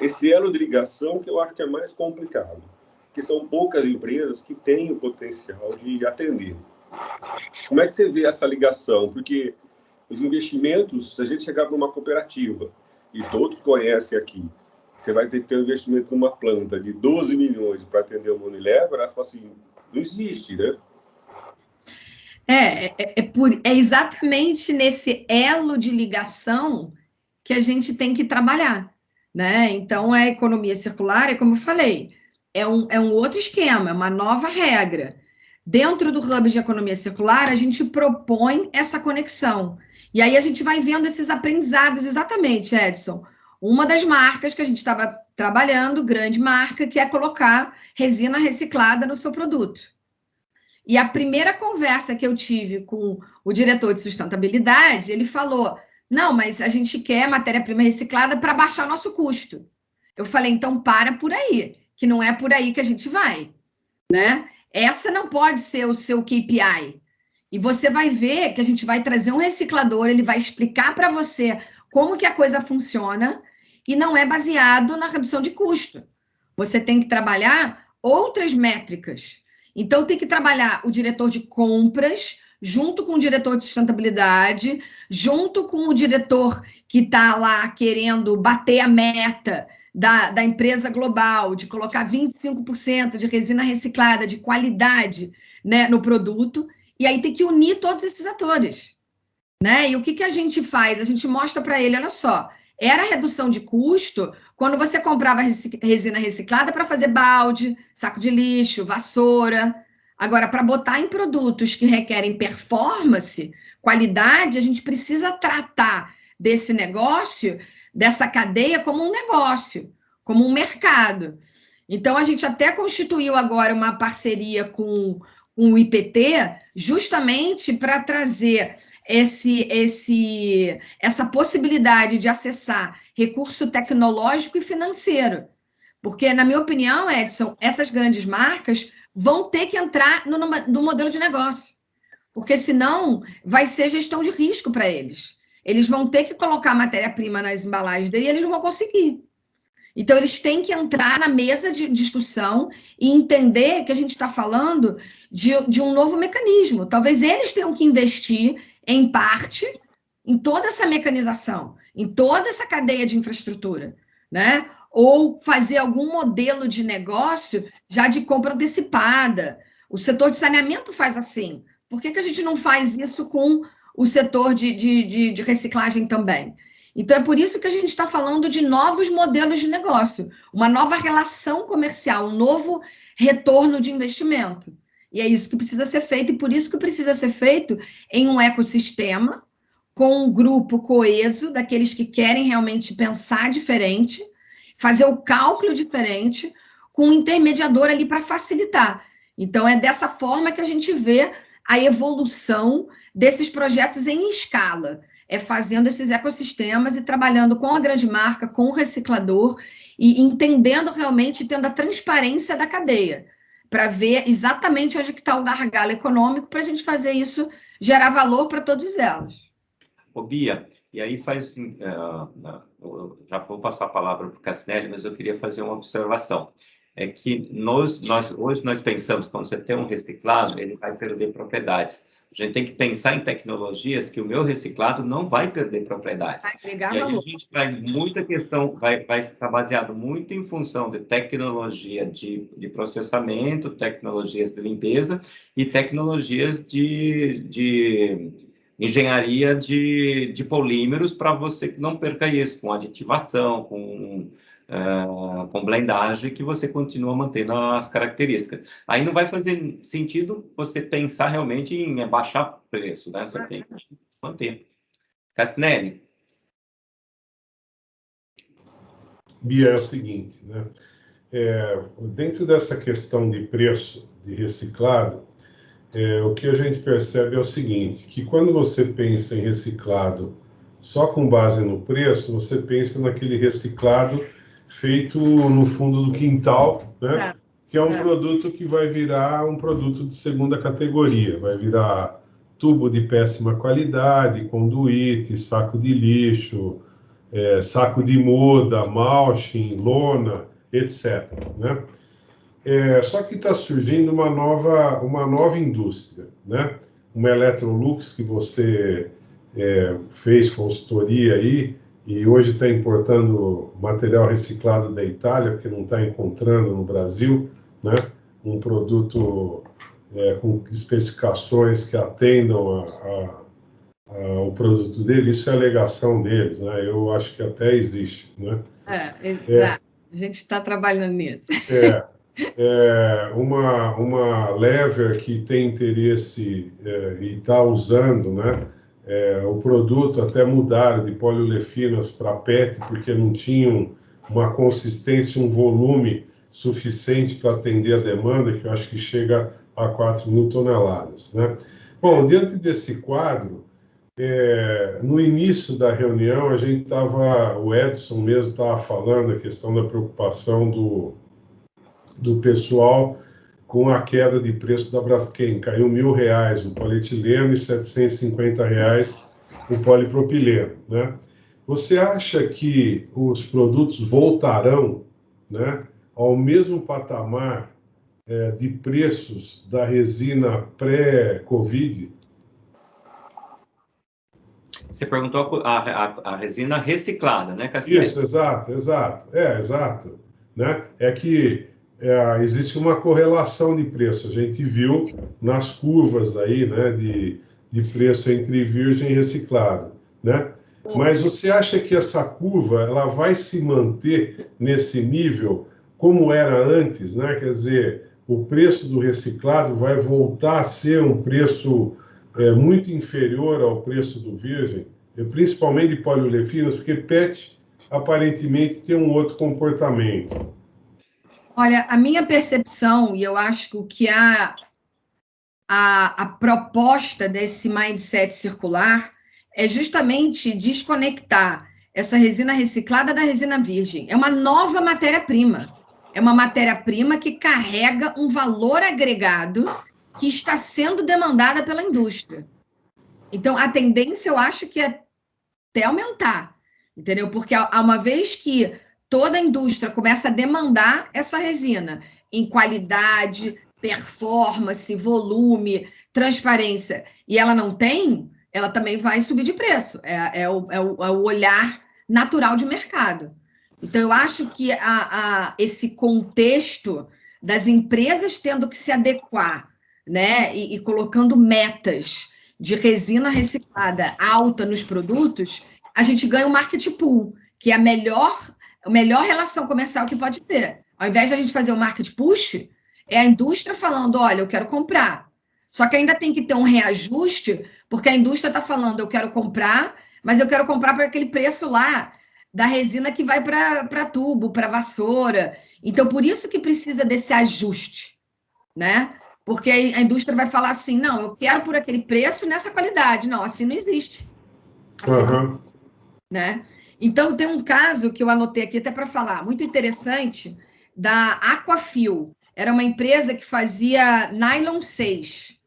Esse elo de ligação que eu acho que é mais complicado, que são poucas empresas que têm o potencial de atender. Como é que você vê essa ligação? Porque os investimentos, se a gente chegar para uma cooperativa, e todos conhecem aqui, você vai ter que ter um investimento numa planta de 12 milhões para atender o Unilever, ela fala assim, não existe, né? É exatamente nesse elo de ligação que a gente tem que trabalhar, né? Então, a economia circular, é como eu falei, é um outro esquema, é uma nova regra. Dentro do Hub de Economia Circular, a gente propõe essa conexão. E aí a gente vai vendo esses aprendizados, exatamente, Edson. Uma das marcas que a gente estava trabalhando, grande marca, que é colocar resina reciclada no seu produto. E a primeira conversa que eu tive com o diretor de sustentabilidade, ele falou, não, mas a gente quer matéria-prima reciclada para baixar o nosso custo. Eu falei, então para por aí, que não é por aí que a gente vai, né? Essa não pode ser o seu KPI. E você vai ver que a gente vai trazer um reciclador, ele vai explicar para você como que a coisa funciona e não é baseado na redução de custo. Você tem que trabalhar outras métricas. Então, tem que trabalhar o diretor de compras, junto com o diretor de sustentabilidade, junto com o diretor que está lá querendo bater a meta da empresa global, de colocar 25% de resina reciclada, de qualidade, né, no produto, e aí tem que unir todos esses atores, né? E o que a gente faz? A gente mostra para ele, olha só, era redução de custo quando você comprava resina reciclada para fazer balde, saco de lixo, vassoura. Agora, para botar em produtos que requerem performance, qualidade, a gente precisa tratar desse negócio, dessa cadeia, como um negócio, como um mercado. Então, a gente até constituiu agora uma parceria com o IPT, justamente para trazer essa possibilidade de acessar recurso tecnológico e financeiro. Porque, na minha opinião, Edson, essas grandes marcas vão ter que entrar no modelo de negócio. Porque, senão, vai ser gestão de risco para eles. Eles vão ter que colocar matéria-prima nas embalagens dele e eles não vão conseguir. Então, eles têm que entrar na mesa de discussão e entender que a gente está falando de um novo mecanismo. Talvez eles tenham que investir, em parte, em toda essa mecanização, em toda essa cadeia de infraestrutura, né? Ou fazer algum modelo de negócio já de compra antecipada. O setor de saneamento faz assim. Por que a gente não faz isso com o setor de reciclagem também? Então, é por isso que a gente está falando de novos modelos de negócio, uma nova relação comercial, um novo retorno de investimento. E é isso que precisa ser feito, e por isso que precisa ser feito em um ecossistema, com um grupo coeso, daqueles que querem realmente pensar diferente, fazer o cálculo diferente, com um intermediador ali para facilitar. Então, é dessa forma que a gente vê a evolução desses projetos em escala. É fazendo esses ecossistemas e trabalhando com a grande marca, com o reciclador, e entendendo realmente, tendo a transparência da cadeia, para ver exatamente onde está o gargalo econômico, para a gente fazer isso gerar valor para todos elas. Ô, Bia, e aí já vou passar a palavra para o Cassinelli, mas eu queria fazer uma observação. É que hoje nós pensamos que quando você tem um reciclado, ele vai perder propriedades. A gente tem que pensar em tecnologias que o meu reciclado não vai perder propriedades. Vai agregar E aí valor. a gente vai muita questão, vai estar baseado muito em função de tecnologia de processamento, tecnologias de limpeza e tecnologias de engenharia de polímeros para você que não perca isso, com aditivação, com blendagem, que você continua mantendo as características. Aí não vai fazer sentido você pensar realmente em baixar preço, né? Você tem que manter. Cassinelli? Bia, é o seguinte, né? Dentro dessa questão de preço de reciclado, o que a gente percebe é o seguinte, que quando você pensa em reciclado só com base no preço, você pensa naquele reciclado feito no fundo do quintal, né? Que é um produto que vai virar um produto de segunda categoria, vai virar tubo de péssima qualidade, conduíte, saco de lixo, saco de muda, mulching, lona, etc., né? Só que está surgindo uma nova indústria, né? Uma Electrolux que você fez consultoria aí e hoje está importando material reciclado da Itália, porque não está encontrando no Brasil, né? Um produto com especificações que atendam ao produto dele. Isso é alegação deles, né? Eu acho que até existe, né? Exato. A gente está trabalhando nisso. Uma lever que tem interesse e está usando, né, o produto, até mudaram de poliolefinas para PET, porque não tinham uma consistência, um volume suficiente para atender a demanda, que eu acho que chega a 4.000 toneladas. Né? Bom, diante desse quadro, no início da reunião, o Edson mesmo estava falando a questão da preocupação do pessoal com a queda de preço da Braskem. Caiu R$1.000 o polietileno e R$750 o polipropileno, né? Você acha que os produtos voltarão, né, ao mesmo patamar de preços da resina pré-Covid? Você perguntou a resina reciclada, né, Cassinelli? Isso, exato. Exato. Né? É que existe uma correlação de preço. A gente viu nas curvas aí, né, de preço entre virgem e reciclado, né? Mas você acha que essa curva ela vai se manter nesse nível como era antes, né? Quer dizer, o preço do reciclado vai voltar a ser um preço muito inferior ao preço do virgem, principalmente de poliolefinas, porque PET aparentemente tem um outro comportamento. Olha, a minha percepção, e eu acho que a proposta desse mindset circular é justamente desconectar essa resina reciclada da resina virgem. É uma nova matéria-prima. É uma matéria-prima que carrega um valor agregado que está sendo demandada pela indústria. Então, a tendência, eu acho que é até aumentar, entendeu? Porque uma vez que toda a indústria começa a demandar essa resina em qualidade, performance, volume, transparência, e ela não tem, ela também vai subir de preço. É o olhar natural de mercado. Então, eu acho que esse contexto das empresas tendo que se adequar, né, e colocando metas de resina reciclada alta nos produtos, a gente ganha um market pool, que é a melhor relação comercial que pode ter. Ao invés de a gente fazer o market push, é a indústria falando, olha, eu quero comprar. Só que ainda tem que ter um reajuste, porque a indústria está falando, eu quero comprar, mas eu quero comprar por aquele preço lá da resina que vai para tubo, para vassoura. Então, por isso que precisa desse ajuste, né? Porque a indústria vai falar assim, não, eu quero por aquele preço nessa qualidade. Não, assim não existe. Assim, né? Então, tem um caso que eu anotei aqui até para falar, muito interessante, da Aquafil. Era uma empresa que fazia nylon 6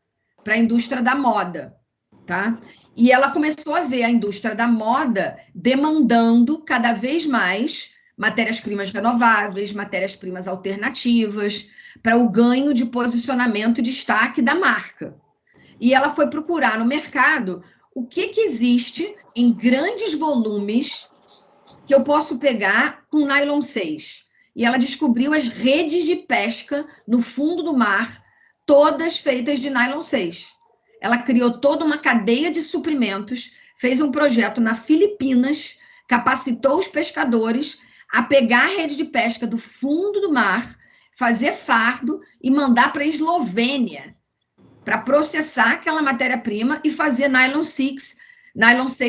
para a indústria da moda, tá? E ela começou a ver a indústria da moda demandando cada vez mais matérias-primas renováveis, matérias-primas alternativas, para o ganho de posicionamento e destaque da marca. E ela foi procurar no mercado o que existe em grandes volumes que eu posso pegar com nylon 6. E ela descobriu as redes de pesca no fundo do mar, todas feitas de nylon 6. Ela criou toda uma cadeia de suprimentos, fez um projeto na Filipinas, capacitou os pescadores a pegar a rede de pesca do fundo do mar, fazer fardo e mandar para a Eslovênia para processar aquela matéria-prima e fazer nylon 6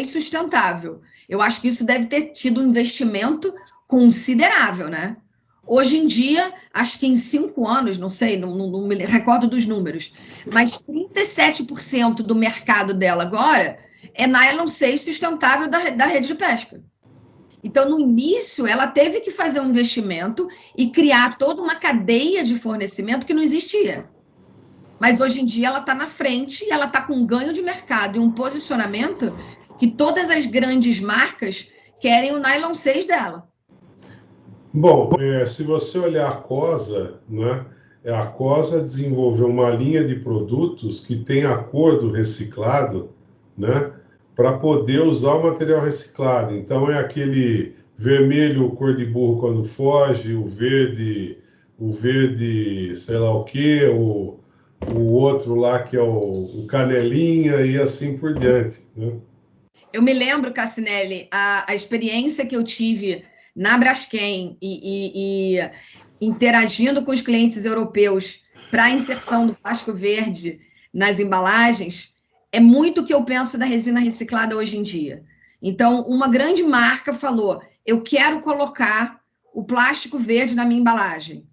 sustentável. Eu acho que isso deve ter tido um investimento considerável, né? Hoje em dia, acho que em 5 anos, não sei, não me recordo dos números, mas 37% do mercado dela agora é nylon 6 sustentável da rede de pesca. Então, no início, ela teve que fazer um investimento e criar toda uma cadeia de fornecimento que não existia. Mas hoje em dia ela está na frente e ela está com um ganho de mercado e um posicionamento que todas as grandes marcas querem o nylon 6 dela. Bom, se você olhar a Cosa, né, a Cosa desenvolveu uma linha de produtos que tem acordo reciclado, né, para poder usar o material reciclado. Então, é aquele vermelho cor de burro quando foge, o verde sei lá o quê, o outro lá que é o canelinha e assim por diante, né? Eu me lembro, Cassinelli, a experiência que eu tive na Braskem e interagindo com os clientes europeus para a inserção do plástico verde nas embalagens, é muito o que eu penso da resina reciclada hoje em dia. Então, uma grande marca falou, eu quero colocar o plástico verde na minha embalagem,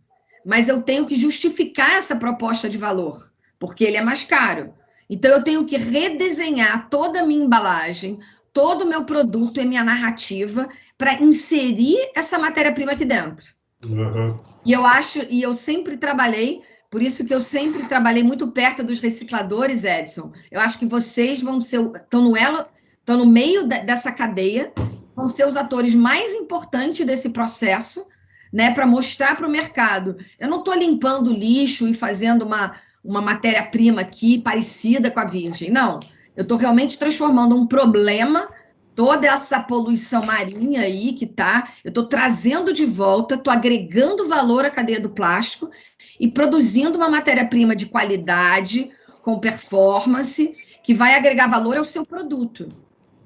mas eu tenho que justificar essa proposta de valor, porque ele é mais caro. Então, eu tenho que redesenhar toda a minha embalagem, todo o meu produto e minha narrativa para inserir essa matéria-prima aqui dentro. Uhum. E eu sempre trabalhei, por isso que eu sempre trabalhei muito perto dos recicladores, Edson. Eu acho que vocês estão no meio dessa cadeia, vão ser os atores mais importantes desse processo, né, para mostrar para o mercado. Eu não estou limpando lixo e fazendo uma matéria-prima aqui parecida com a virgem, não. Eu estou realmente transformando um problema, toda essa poluição marinha aí que tá, eu estou trazendo de volta, estou agregando valor à cadeia do plástico e produzindo uma matéria-prima de qualidade, com performance, que vai agregar valor ao seu produto.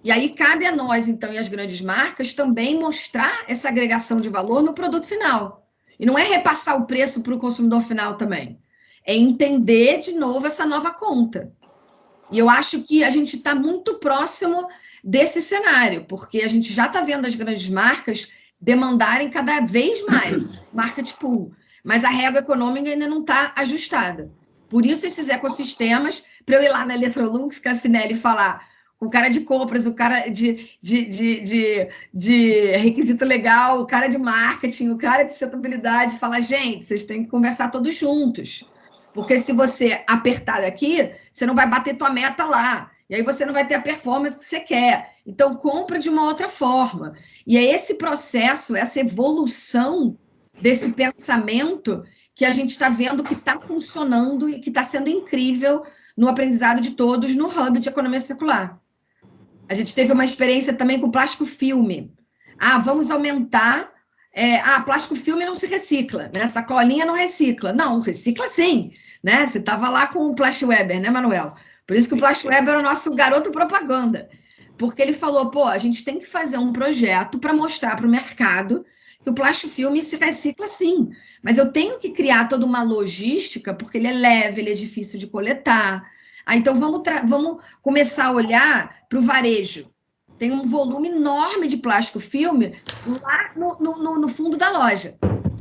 E aí cabe a nós, então, e as grandes marcas, também mostrar essa agregação de valor no produto final. E não é repassar o preço para o consumidor final também. É entender, de novo, essa nova conta. E eu acho que a gente está muito próximo desse cenário, porque a gente já está vendo as grandes marcas demandarem cada vez mais market pool, mas a regra econômica ainda não está ajustada. Por isso, esses ecossistemas, para eu ir lá na Electrolux, Cassinelli, falar com o cara de compras, o cara de requisito legal, o cara de marketing, o cara de sustentabilidade, falar, gente, vocês têm que conversar todos juntos. Porque se você apertar daqui, você não vai bater tua meta lá. E aí você não vai ter a performance que você quer. Então, compra de uma outra forma. E é esse processo, essa evolução desse pensamento que a gente está vendo que está funcionando e que está sendo incrível no aprendizado de todos no Hub de Economia Circular. A gente teve uma experiência também com plástico filme. Vamos aumentar... plástico filme não se recicla, né? Sacolinha não recicla. Não, recicla sim, né? Você estava lá com o Plasti Weber, né, Manuel? Por isso que o Plasti Weber é o nosso garoto propaganda. Porque ele falou, a gente tem que fazer um projeto para mostrar para o mercado que o plástico filme se recicla sim. Mas eu tenho que criar toda uma logística, porque ele é leve, ele é difícil de coletar. Então, vamos começar a olhar para o varejo. Tem um volume enorme de plástico filme lá no fundo da loja,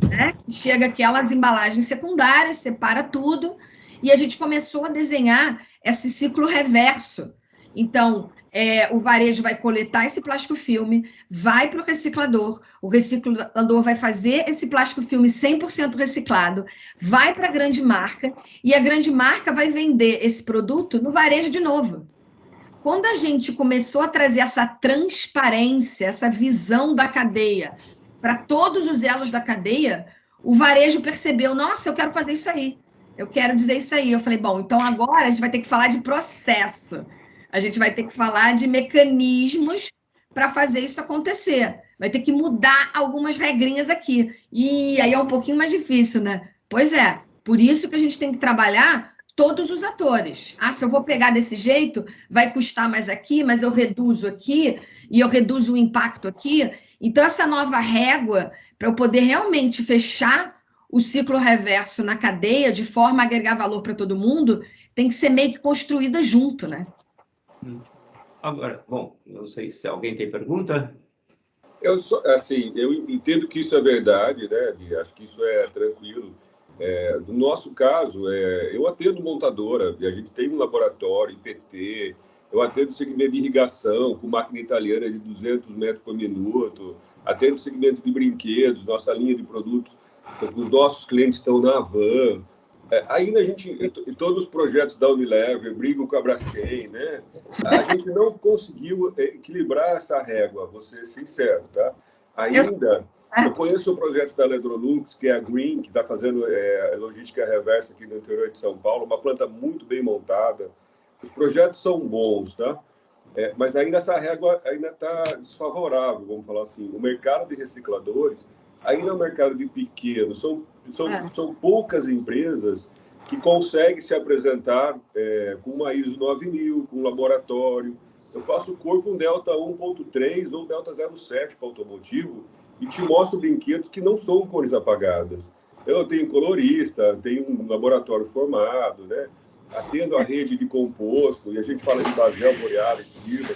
né? Chega aquelas embalagens secundárias, separa tudo, e a gente começou a desenhar esse ciclo reverso. Então, o varejo vai coletar esse plástico filme, vai para o reciclador vai fazer esse plástico filme 100% reciclado, vai para a grande marca, e a grande marca vai vender esse produto no varejo de novo. Quando a gente começou a trazer essa transparência, essa visão da cadeia para todos os elos da cadeia, o varejo percebeu, nossa, eu quero fazer isso aí, eu quero dizer isso aí. Eu falei, bom, então agora a gente vai ter que falar de processo, a gente vai ter que falar de mecanismos para fazer isso acontecer, vai ter que mudar algumas regrinhas aqui. E aí é um pouquinho mais difícil, né? Pois é, por isso que a gente tem que trabalhar todos os atores. Se eu vou pegar desse jeito, vai custar mais aqui, mas eu reduzo aqui, e eu reduzo o impacto aqui. Então, essa nova régua, para eu poder realmente fechar o ciclo reverso na cadeia, de forma a agregar valor para todo mundo, tem que ser meio que construída junto, né? Agora, bom, não sei se alguém tem pergunta. Eu entendo que isso é verdade, né? E acho que isso é tranquilo. No nosso caso, eu atendo montadora, e a gente tem um laboratório, IPT, eu atendo segmento de irrigação, com máquina italiana de 200 metros por minuto, atendo segmento de brinquedos, nossa linha de produtos, então, os nossos clientes estão na van. Ainda a gente, em todos os projetos da Unilever, brigam com a Braskem, né? A gente não conseguiu equilibrar essa régua, vou ser sincero, tá? Ainda... Eu conheço o projeto da Electrolux, que é a Green, que está fazendo logística reversa aqui no interior de São Paulo, uma planta muito bem montada. Os projetos são bons, tá? Mas ainda essa régua ainda está desfavorável, vamos falar assim. O mercado de recicladores ainda é um mercado de pequeno. São poucas empresas que conseguem se apresentar com uma ISO 9000, com um laboratório. Eu faço cor com Delta 1.3 ou Delta 07 para automotivo, e te mostro brinquedos que não são cores apagadas. Eu tenho colorista, tenho um laboratório formado, né? Atendo a rede de composto, e a gente fala de Basel, Borealis, Silva.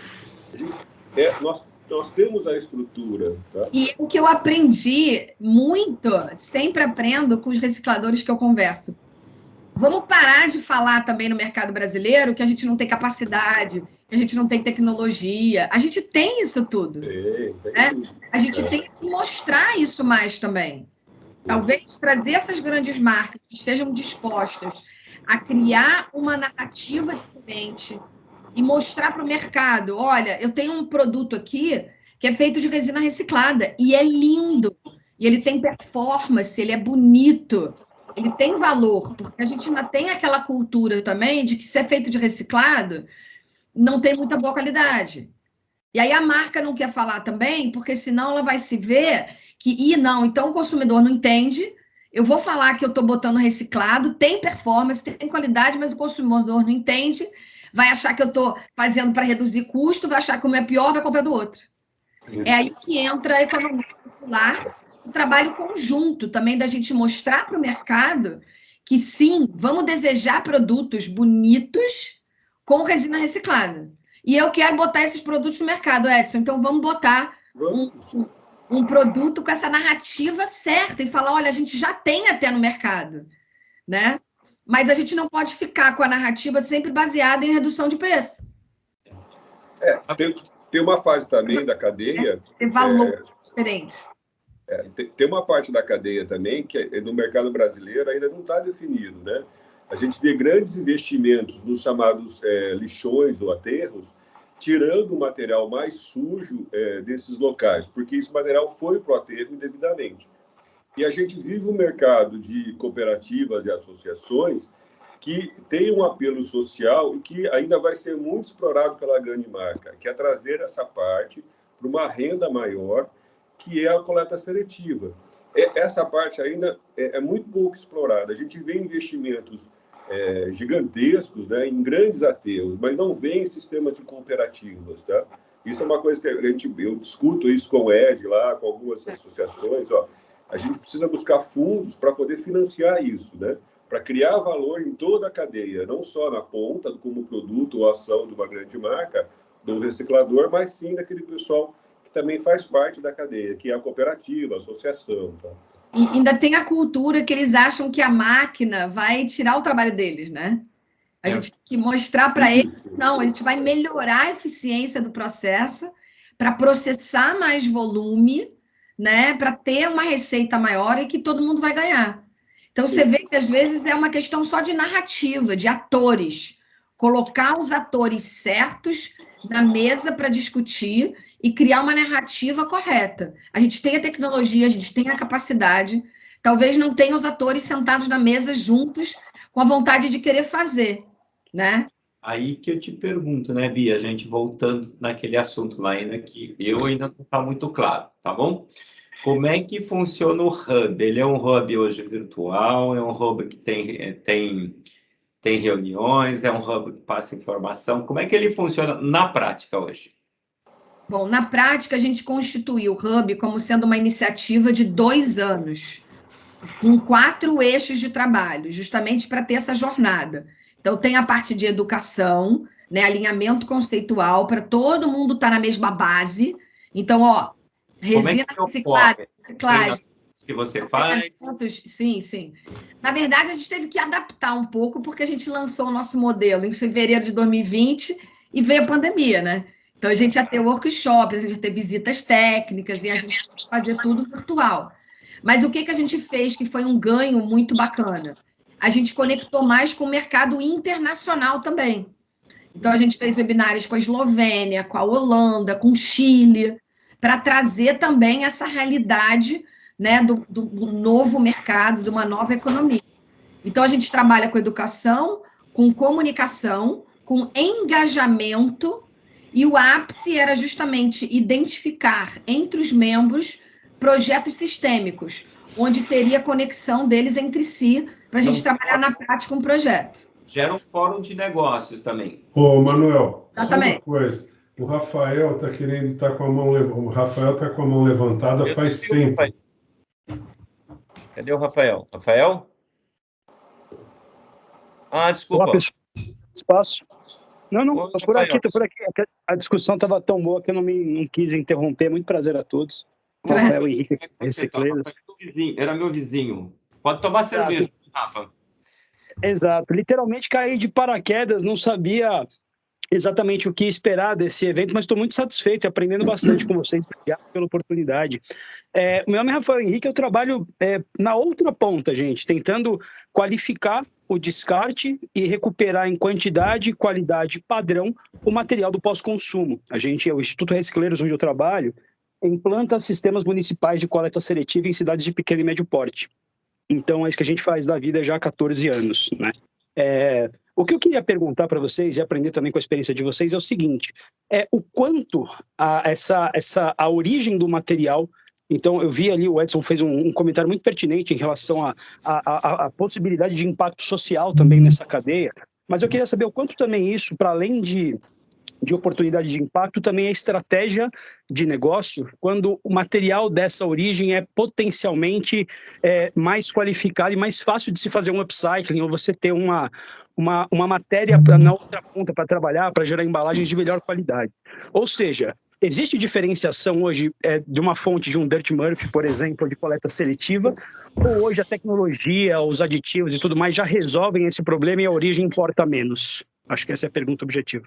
Nós temos a estrutura. Tá? E o que eu aprendi muito, sempre aprendo com os recicladores que eu converso. Vamos parar de falar também no mercado brasileiro que a gente não tem capacidade, que a gente não tem tecnologia. A gente tem isso tudo. Né? A gente tem que mostrar isso mais também. Talvez trazer essas grandes marcas que estejam dispostas a criar uma narrativa diferente e mostrar para o mercado, olha, eu tenho um produto aqui que é feito de resina reciclada e é lindo, e ele tem performance, ele é bonito, ele tem valor, porque a gente ainda tem aquela cultura também de que se é feito de reciclado, não tem muita boa qualidade. E aí a marca não quer falar também, porque senão ela vai se ver que, então o consumidor não entende, eu vou falar que eu estou botando reciclado, tem performance, tem qualidade, mas o consumidor não entende, vai achar que eu estou fazendo para reduzir custo, vai achar que o meu é pior, vai comprar do outro. É aí que entra a economia circular, o trabalho conjunto também da gente mostrar para o mercado que sim, vamos desejar produtos bonitos com resina reciclada. E eu quero botar esses produtos no mercado, Edson, então vamos botar um produto com essa narrativa certa e falar, olha, a gente já tem até no mercado, né? Mas a gente não pode ficar com a narrativa sempre baseada em redução de preço. Tem uma fase também da cadeia... Tem valor diferente. Tem uma parte da cadeia também que no mercado brasileiro ainda não está definido, né? A gente vê grandes investimentos nos chamados lixões ou aterros tirando o material mais sujo desses locais, porque esse material foi para o aterro indevidamente. E a gente vive um mercado de cooperativas e associações que tem um apelo social e que ainda vai ser muito explorado pela grande marca, que é trazer essa parte para uma renda maior, que é a coleta seletiva. Essa parte ainda é muito pouco explorada. A gente vê investimentos gigantescos, né, em grandes aterros, mas não vê em sistemas de cooperativas. Tá? Isso é uma coisa que eu discuto isso com o Ed lá, com algumas associações. Ó, a gente precisa buscar fundos para poder financiar isso, né? Para criar valor em toda a cadeia, não só na ponta, como produto ou ação de uma grande marca, do reciclador, mas sim daquele pessoal que também faz parte da cadeia, que é a cooperativa, a associação. Tá? E ainda tem a cultura que eles acham que a máquina vai tirar o trabalho deles, né? A gente tem que mostrar para eles, não, a gente vai melhorar a eficiência do processo para processar mais volume, né? Para ter uma receita maior e que todo mundo vai ganhar. Então, você vê que, às vezes, é uma questão só de narrativa, de atores. Colocar os atores certos na mesa para discutir e criar uma narrativa correta. A gente tem a tecnologia, a gente tem a capacidade, talvez não tenha os atores sentados na mesa juntos com a vontade de querer fazer, né? Aí que eu te pergunto, né, Bia? A gente voltando naquele assunto lá ainda que eu ainda não está muito claro, tá bom? Como é que funciona o Hub? Ele é um Hub hoje virtual, é um Hub que tem reuniões, é um Hub que passa informação. Como é que ele funciona na prática hoje? Bom, na prática, a gente constituiu o Hub como sendo uma iniciativa de 2 anos, com 4 eixos de trabalho, justamente para ter essa jornada. Então, tem a parte de educação, né, alinhamento conceitual, para todo mundo estar na mesma base. Então, ó, resina reciclada, reciclagem. Que você faz? Sim, sim. Na verdade, a gente teve que adaptar um pouco, porque a gente lançou o nosso modelo em fevereiro de 2020 e veio a pandemia, né? Então, a gente ia ter workshops, a gente ia ter visitas técnicas, e a gente ia fazer tudo virtual. Mas o que a gente fez que foi um ganho muito bacana? A gente conectou mais com o mercado internacional também. Então, a gente fez webinários com a Eslovênia, com a Holanda, com o Chile, para trazer também essa realidade, né, do novo mercado, de uma nova economia. Então, a gente trabalha com educação, com comunicação, com engajamento, e o ápice era justamente identificar entre os membros projetos sistêmicos, onde teria conexão deles entre si, para a gente trabalhar na prática um projeto. Gera um fórum de negócios também. Ô, Manuel, exatamente. Só uma coisa. O Rafael está querendo estar com a mão levantada. O Rafael está com a mão levantada faz tempo. Cadê o Rafael? Rafael? Ah, desculpa. Olá, pessoal. Espaço. Não, Oi, tô por aqui. A discussão estava tão boa que eu não quis interromper. Muito prazer a todos. Rafael Henrique, Recicleiros. Era meu vizinho. Pode tomar cerveja, Rafa. Exato. Literalmente caí de paraquedas, não sabia exatamente o que esperar desse evento, mas estou muito satisfeito e aprendendo bastante com vocês. Obrigado pela oportunidade. O meu nome é Rafael Henrique, eu trabalho na outra ponta, gente, tentando qualificar o descarte e recuperar em quantidade, qualidade e padrão o material do pós-consumo. O Instituto Recicleiros, onde eu trabalho, implanta sistemas municipais de coleta seletiva em cidades de pequeno e médio porte. Então, é isso que a gente faz da vida já há 14 anos, né? O que eu queria perguntar para vocês e aprender também com a experiência de vocês é o seguinte, o quanto a origem do material. Então, eu vi ali, o Edson fez um comentário muito pertinente em relação à possibilidade de impacto social também nessa cadeia, mas eu queria saber o quanto também isso, para além de oportunidade de impacto, também é estratégia de negócio, quando o material dessa origem é potencialmente mais qualificado e mais fácil de se fazer um upcycling, ou você ter uma matéria na outra ponta para trabalhar, para gerar embalagens de melhor qualidade. Ou seja, existe diferenciação hoje de uma fonte de um Dirt Murphy, por exemplo, de coleta seletiva, ou hoje a tecnologia, os aditivos e tudo mais já resolvem esse problema e a origem importa menos? Acho que essa é a pergunta objetiva.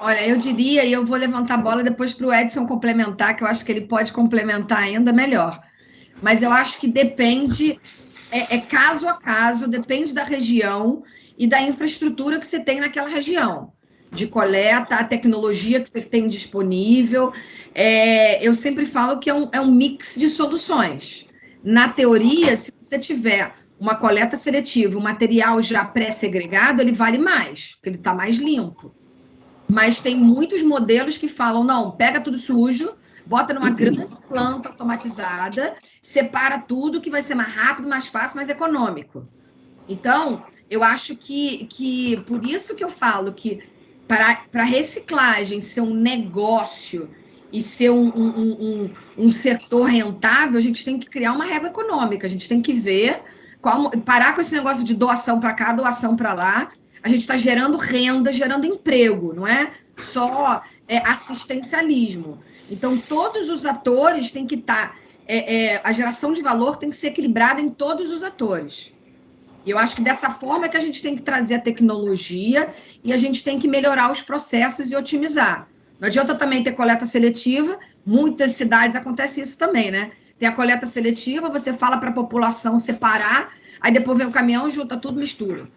Olha, eu diria, e eu vou levantar a bola depois para o Edson complementar, que eu acho que ele pode complementar ainda melhor. Mas eu acho que depende, caso a caso, depende da região e da infraestrutura que você tem naquela região. de coleta, a tecnologia que você tem disponível. Eu sempre falo que é um mix de soluções. Na teoria, se você tiver uma coleta seletiva, um material já pré-segregado, ele vale mais, porque ele está mais limpo. Mas tem muitos modelos que falam, não, pega tudo sujo, bota numa grande planta automatizada, separa tudo, que vai ser mais rápido, mais fácil, mais econômico. Então, eu acho que por isso que eu falo que para reciclagem ser um negócio e ser um setor rentável, a gente tem que criar uma régua econômica, a gente tem que ver, parar com esse negócio de doação para cá, doação para lá. A gente está gerando renda, gerando emprego, não é só assistencialismo. Então, todos os atores têm que estar... a geração de valor tem que ser equilibrada em todos os atores. E eu acho que dessa forma é que a gente tem que trazer a tecnologia e a gente tem que melhorar os processos e otimizar. Não adianta também ter coleta seletiva, muitas cidades acontece isso também, né? Tem a coleta seletiva, você fala para a população separar, aí depois vem o caminhão, junta tudo, mistura.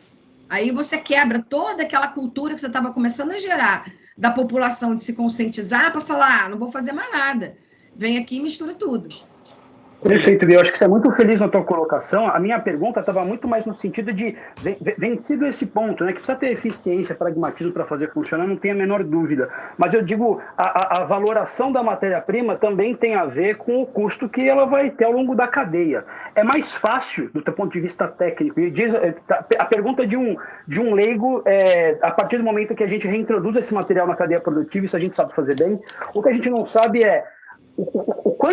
Aí você quebra toda aquela cultura que você estava começando a gerar da população de se conscientizar para falar, não vou fazer mais nada. Vem aqui e mistura tudo. Perfeito, Bia. Eu acho que você é muito feliz na tua colocação. A minha pergunta estava muito mais no sentido de, vencido esse ponto, né, que precisa ter eficiência, pragmatismo para fazer funcionar, não tem a menor dúvida. Mas eu digo, a valoração da matéria-prima também tem a ver com o custo que ela vai ter ao longo da cadeia. É mais fácil, do teu ponto de vista técnico, e diz, a pergunta de um leigo, a partir do momento que a gente reintroduz esse material na cadeia produtiva, isso a gente sabe fazer bem, o que a gente não sabe é qual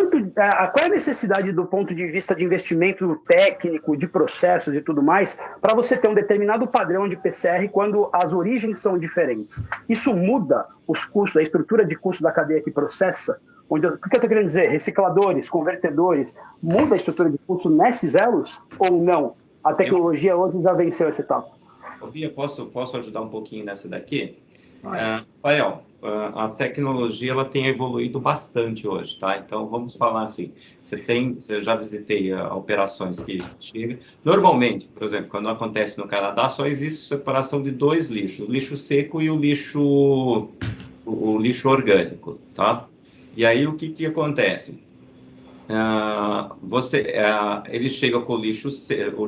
é a necessidade do ponto de vista de investimento técnico, de processos e tudo mais, para você ter um determinado padrão de PCR quando as origens são diferentes. Isso muda os custos, a estrutura de custo da cadeia que processa? O que eu estou querendo dizer? Recicladores, convertedores, muda a estrutura de custo nesses elos ou não? A tecnologia hoje já venceu essa etapa. Bia, posso ajudar um pouquinho nessa daqui? Rafael, a tecnologia ela tem evoluído bastante hoje, tá? Então vamos falar assim, eu já visitei operações que chegam. Normalmente, por exemplo, quando acontece no Canadá, só existe separação de dois lixos, o lixo seco e o lixo orgânico, tá? E aí o que acontece? Ele chega com o lixo seco,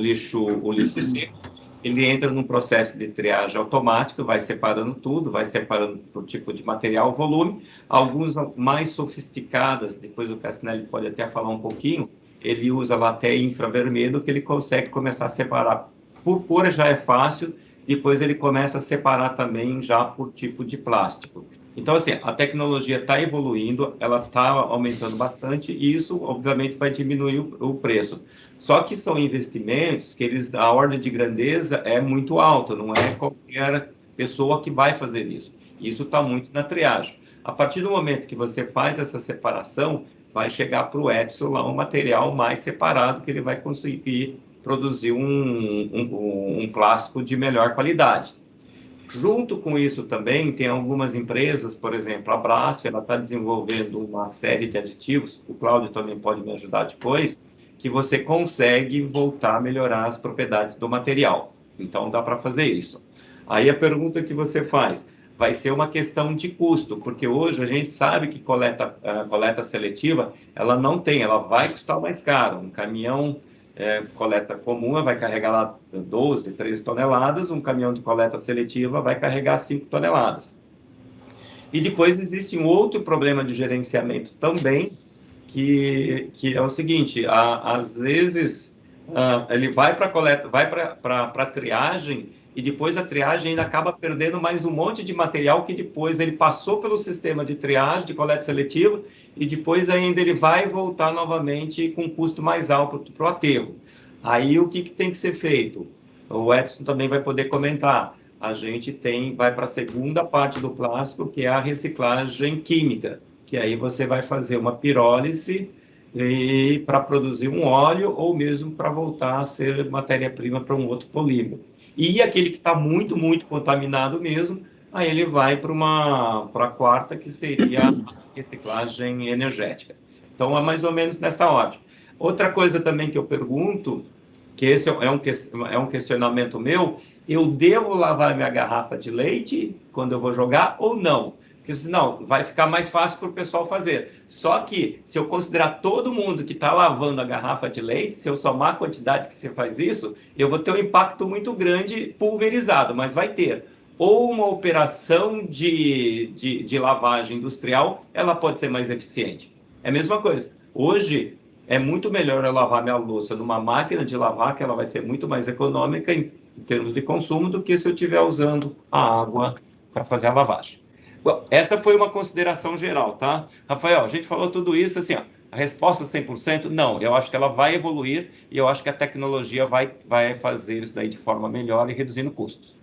ele entra num processo de triagem automático, vai separando tudo, vai separando por tipo de material, volume. Alguns mais sofisticadas, depois o Cassinelli pode até falar um pouquinho, ele usa lá até infravermelho, que ele consegue começar a separar. Por cor já é fácil, depois ele começa a separar também já por tipo de plástico. Então, assim, a tecnologia está evoluindo, ela está aumentando bastante e isso, obviamente, vai diminuir o preço. Só que são investimentos que a ordem de grandeza é muito alta, não é qualquer pessoa que vai fazer isso. Isso está muito na triagem. A partir do momento que você faz essa separação, vai chegar para o Edson lá um material mais separado que ele vai conseguir produzir um plástico de melhor qualidade. Junto com isso também tem algumas empresas, por exemplo, a Brasf, ela está desenvolvendo uma série de aditivos, o Cláudio também pode me ajudar depois, que você consegue voltar a melhorar as propriedades do material. Então, dá para fazer isso. Aí a pergunta que você faz vai ser uma questão de custo, porque hoje a gente sabe que coleta seletiva, ela vai custar mais caro. Um caminhão coleta comum vai carregar lá 12, 13 toneladas, um caminhão de coleta seletiva vai carregar 5 toneladas. E depois existe um outro problema de gerenciamento também, que é o seguinte, às vezes ele vai para a coleta, vai para a triagem, e depois a triagem ainda acaba perdendo mais um monte de material que depois ele passou pelo sistema de triagem, de coleta seletiva, e depois ainda ele vai voltar novamente com um custo mais alto para o aterro. Aí o que tem que ser feito? O Edson também vai poder comentar. A gente vai para a segunda parte do plástico, que é a reciclagem química, que aí você vai fazer uma pirólise para produzir um óleo ou mesmo para voltar a ser matéria-prima para um outro polímero. E aquele que está muito, muito contaminado mesmo, aí ele vai para a quarta, que seria a reciclagem energética. Então, é mais ou menos nessa ordem. Outra coisa também que eu pergunto, que esse é um questionamento meu, eu devo lavar minha garrafa de leite quando eu vou jogar ou não? Porque senão vai ficar mais fácil para o pessoal fazer. Só que, se eu considerar todo mundo que está lavando a garrafa de leite, se eu somar a quantidade que você faz isso, eu vou ter um impacto muito grande pulverizado, mas vai ter. Ou uma operação de lavagem industrial, ela pode ser mais eficiente. É a mesma coisa. Hoje, é muito melhor eu lavar minha louça numa máquina de lavar, que ela vai ser muito mais econômica em termos de consumo, do que se eu estiver usando a água para fazer a lavagem. Bom, essa foi uma consideração geral, tá? Rafael, a gente falou tudo isso assim, ó, a resposta 100%? Não, eu acho que ela vai evoluir e eu acho que a tecnologia vai fazer isso daí de forma melhor e reduzindo custos.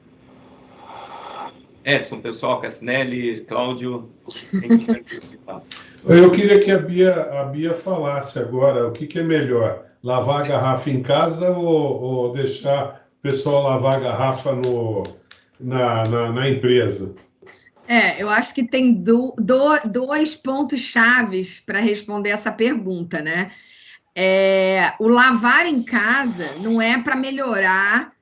Edson, pessoal, Cassinelli, Cláudio, quem quer participar? Eu queria que a Bia falasse agora o que é melhor, lavar a garrafa em casa ou deixar o pessoal lavar a garrafa na empresa? Eu acho que tem dois pontos chaves para responder essa pergunta, né? O lavar em casa não é para melhorar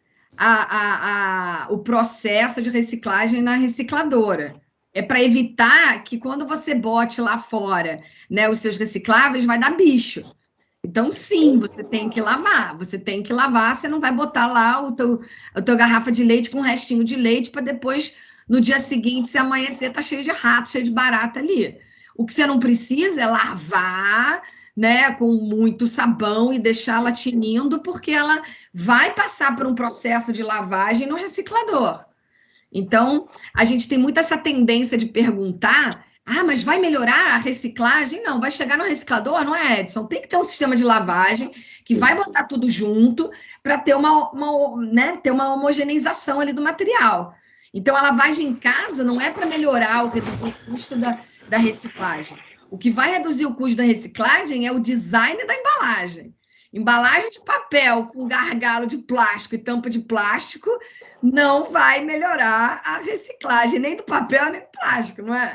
o processo de reciclagem na recicladora. É para evitar que quando você bote lá fora, né, os seus recicláveis, vai dar bicho. Então, sim, você tem que lavar. Você não vai botar lá a tua garrafa de leite com um restinho de leite para depois, no dia seguinte, se amanhecer, tá cheio de rato, cheio de barata ali. O que você não precisa é lavar, né, com muito sabão e deixá-la tinindo, porque ela vai passar por um processo de lavagem no reciclador. Então, a gente tem muito essa tendência de perguntar: mas vai melhorar a reciclagem? Não, vai chegar no reciclador, não é, Edson? Tem que ter um sistema de lavagem que vai botar tudo junto para ter ter uma homogeneização ali do material. Então, a lavagem em casa não é para melhorar ou reduzir o custo da reciclagem. O que vai reduzir o custo da reciclagem é o design da embalagem. Embalagem de papel com gargalo de plástico e tampa de plástico não vai melhorar a reciclagem, nem do papel, nem do plástico, não é?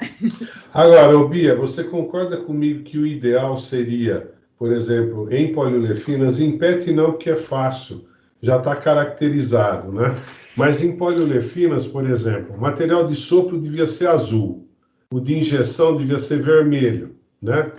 Agora, Bia, você concorda comigo que o ideal seria, por exemplo, em poliurefinas, em PET não, porque é fácil, já está caracterizado, né? Mas em poliurefinas, por exemplo, o material de sopro devia ser azul, o de injeção devia ser vermelho, né?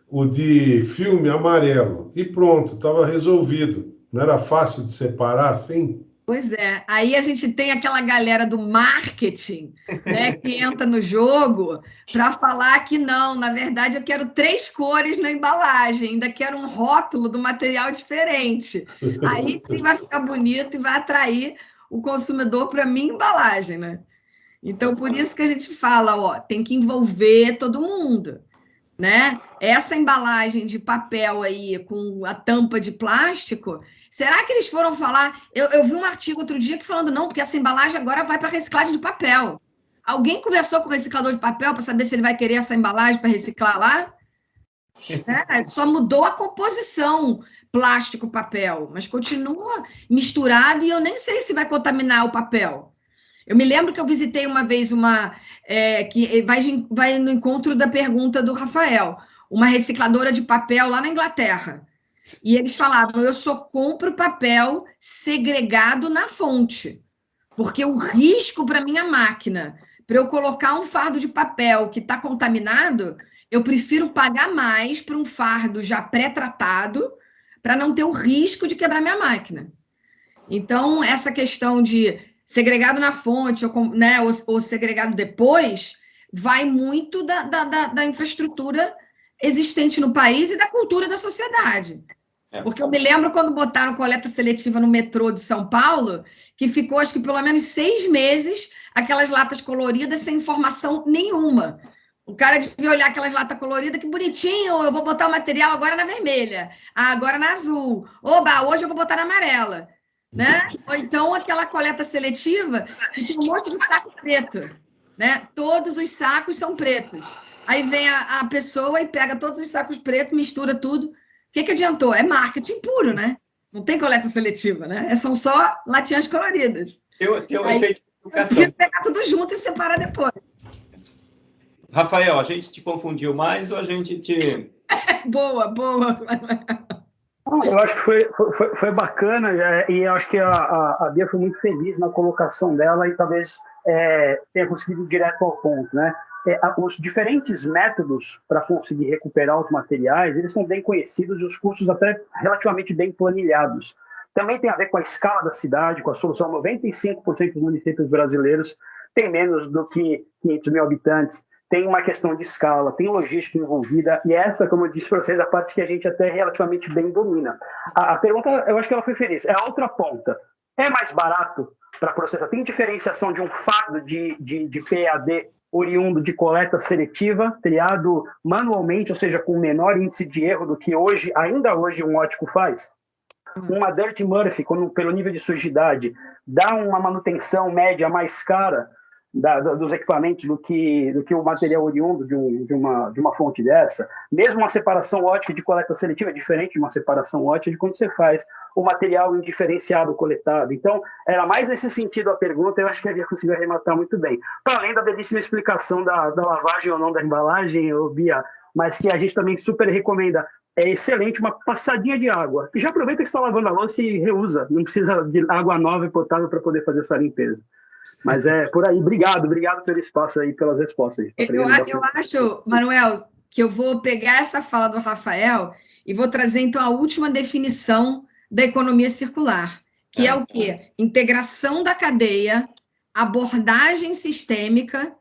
O de filme amarelo, e pronto, estava resolvido. Não era fácil de separar assim? Pois é, aí a gente tem aquela galera do marketing, né, que entra no jogo para falar que não, na verdade eu quero 3 cores na embalagem, ainda quero um rótulo do material diferente. Aí sim vai ficar bonito e vai atrair o consumidor para a minha embalagem, né? Então, por isso que a gente fala, tem que envolver todo mundo, né? Essa embalagem de papel aí com a tampa de plástico, será que eles foram falar? Eu vi um artigo outro dia que falando, não, porque essa embalagem agora vai para reciclagem de papel. Alguém conversou com o reciclador de papel para saber se ele vai querer essa embalagem para reciclar lá? Só mudou a composição plástico-papel, mas continua misturado e eu nem sei se vai contaminar o papel. Eu me lembro que eu visitei uma vez que vai no encontro da pergunta do Rafael, uma recicladora de papel lá na Inglaterra. E eles falavam, eu só compro papel segregado na fonte, porque o risco para minha máquina, para eu colocar um fardo de papel que está contaminado, eu prefiro pagar mais por um fardo já pré-tratado, para não ter o risco de quebrar minha máquina. Então, essa questão de segregado na fonte, ou segregado depois, vai muito da infraestrutura existente no país e da cultura da sociedade. Porque eu me lembro quando botaram coleta seletiva no metrô de São Paulo, que ficou, acho que pelo menos 6 meses, aquelas latas coloridas sem informação nenhuma. O cara devia olhar aquelas latas coloridas, que bonitinho, eu vou botar o material agora na vermelha, agora na azul, oba, hoje eu vou botar na amarela. Né? Ou então aquela coleta seletiva que tem um monte de saco preto, né? Todos os sacos são pretos. Aí vem a pessoa e pega todos os sacos pretos, mistura tudo. O que adiantou? É marketing puro, né? Não tem coleta seletiva, né? São só latinhas coloridas. Tem um efeito de educação. Prefiro pegar tudo junto e separar depois. Rafael, a gente te confundiu mais ou a gente te... Boa. Eu acho que foi bacana, e eu acho que a Bia foi muito feliz na colocação dela e talvez tenha conseguido ir direto ao ponto, né? Os diferentes métodos para conseguir recuperar os materiais, eles são bem conhecidos e os custos até relativamente bem planilhados. Também tem a ver com a escala da cidade, com a solução. 95% dos municípios brasileiros têm menos do que 500 mil habitantes. Tem uma questão de escala, tem logística envolvida, e essa, como eu disse para vocês, a parte que a gente até relativamente bem domina. A pergunta, eu acho que ela foi feliz. É a outra ponta. É mais barato para processar? Tem diferenciação de um fardo de PAD oriundo de coleta seletiva, triado manualmente, ou seja, com menor índice de erro do que hoje, ainda hoje, um ótico faz? Uma Dirt Murphy, pelo nível de sujidade, dá uma manutenção média mais cara dos equipamentos do que o material oriundo de uma fonte dessa. Mesmo uma separação ótica de coleta seletiva é diferente de uma separação ótica de quando você faz o material indiferenciado coletado. Então, era mais nesse sentido a pergunta, eu acho que a Bia conseguiu arrematar muito bem. Para além da belíssima explicação da lavagem ou não da embalagem, Bia, mas que a gente também super recomenda. É excelente, uma passadinha de água. E já aproveita que você está lavando a louça e reusa. Não precisa de água nova e potável para poder fazer essa limpeza. Mas é por aí. Obrigado pelo espaço aí, pelas respostas. Eu acho, Manuel, que eu vou pegar essa fala do Rafael e vou trazer, então, a última definição da economia circular, que é o quê? Integração da cadeia, abordagem sistêmica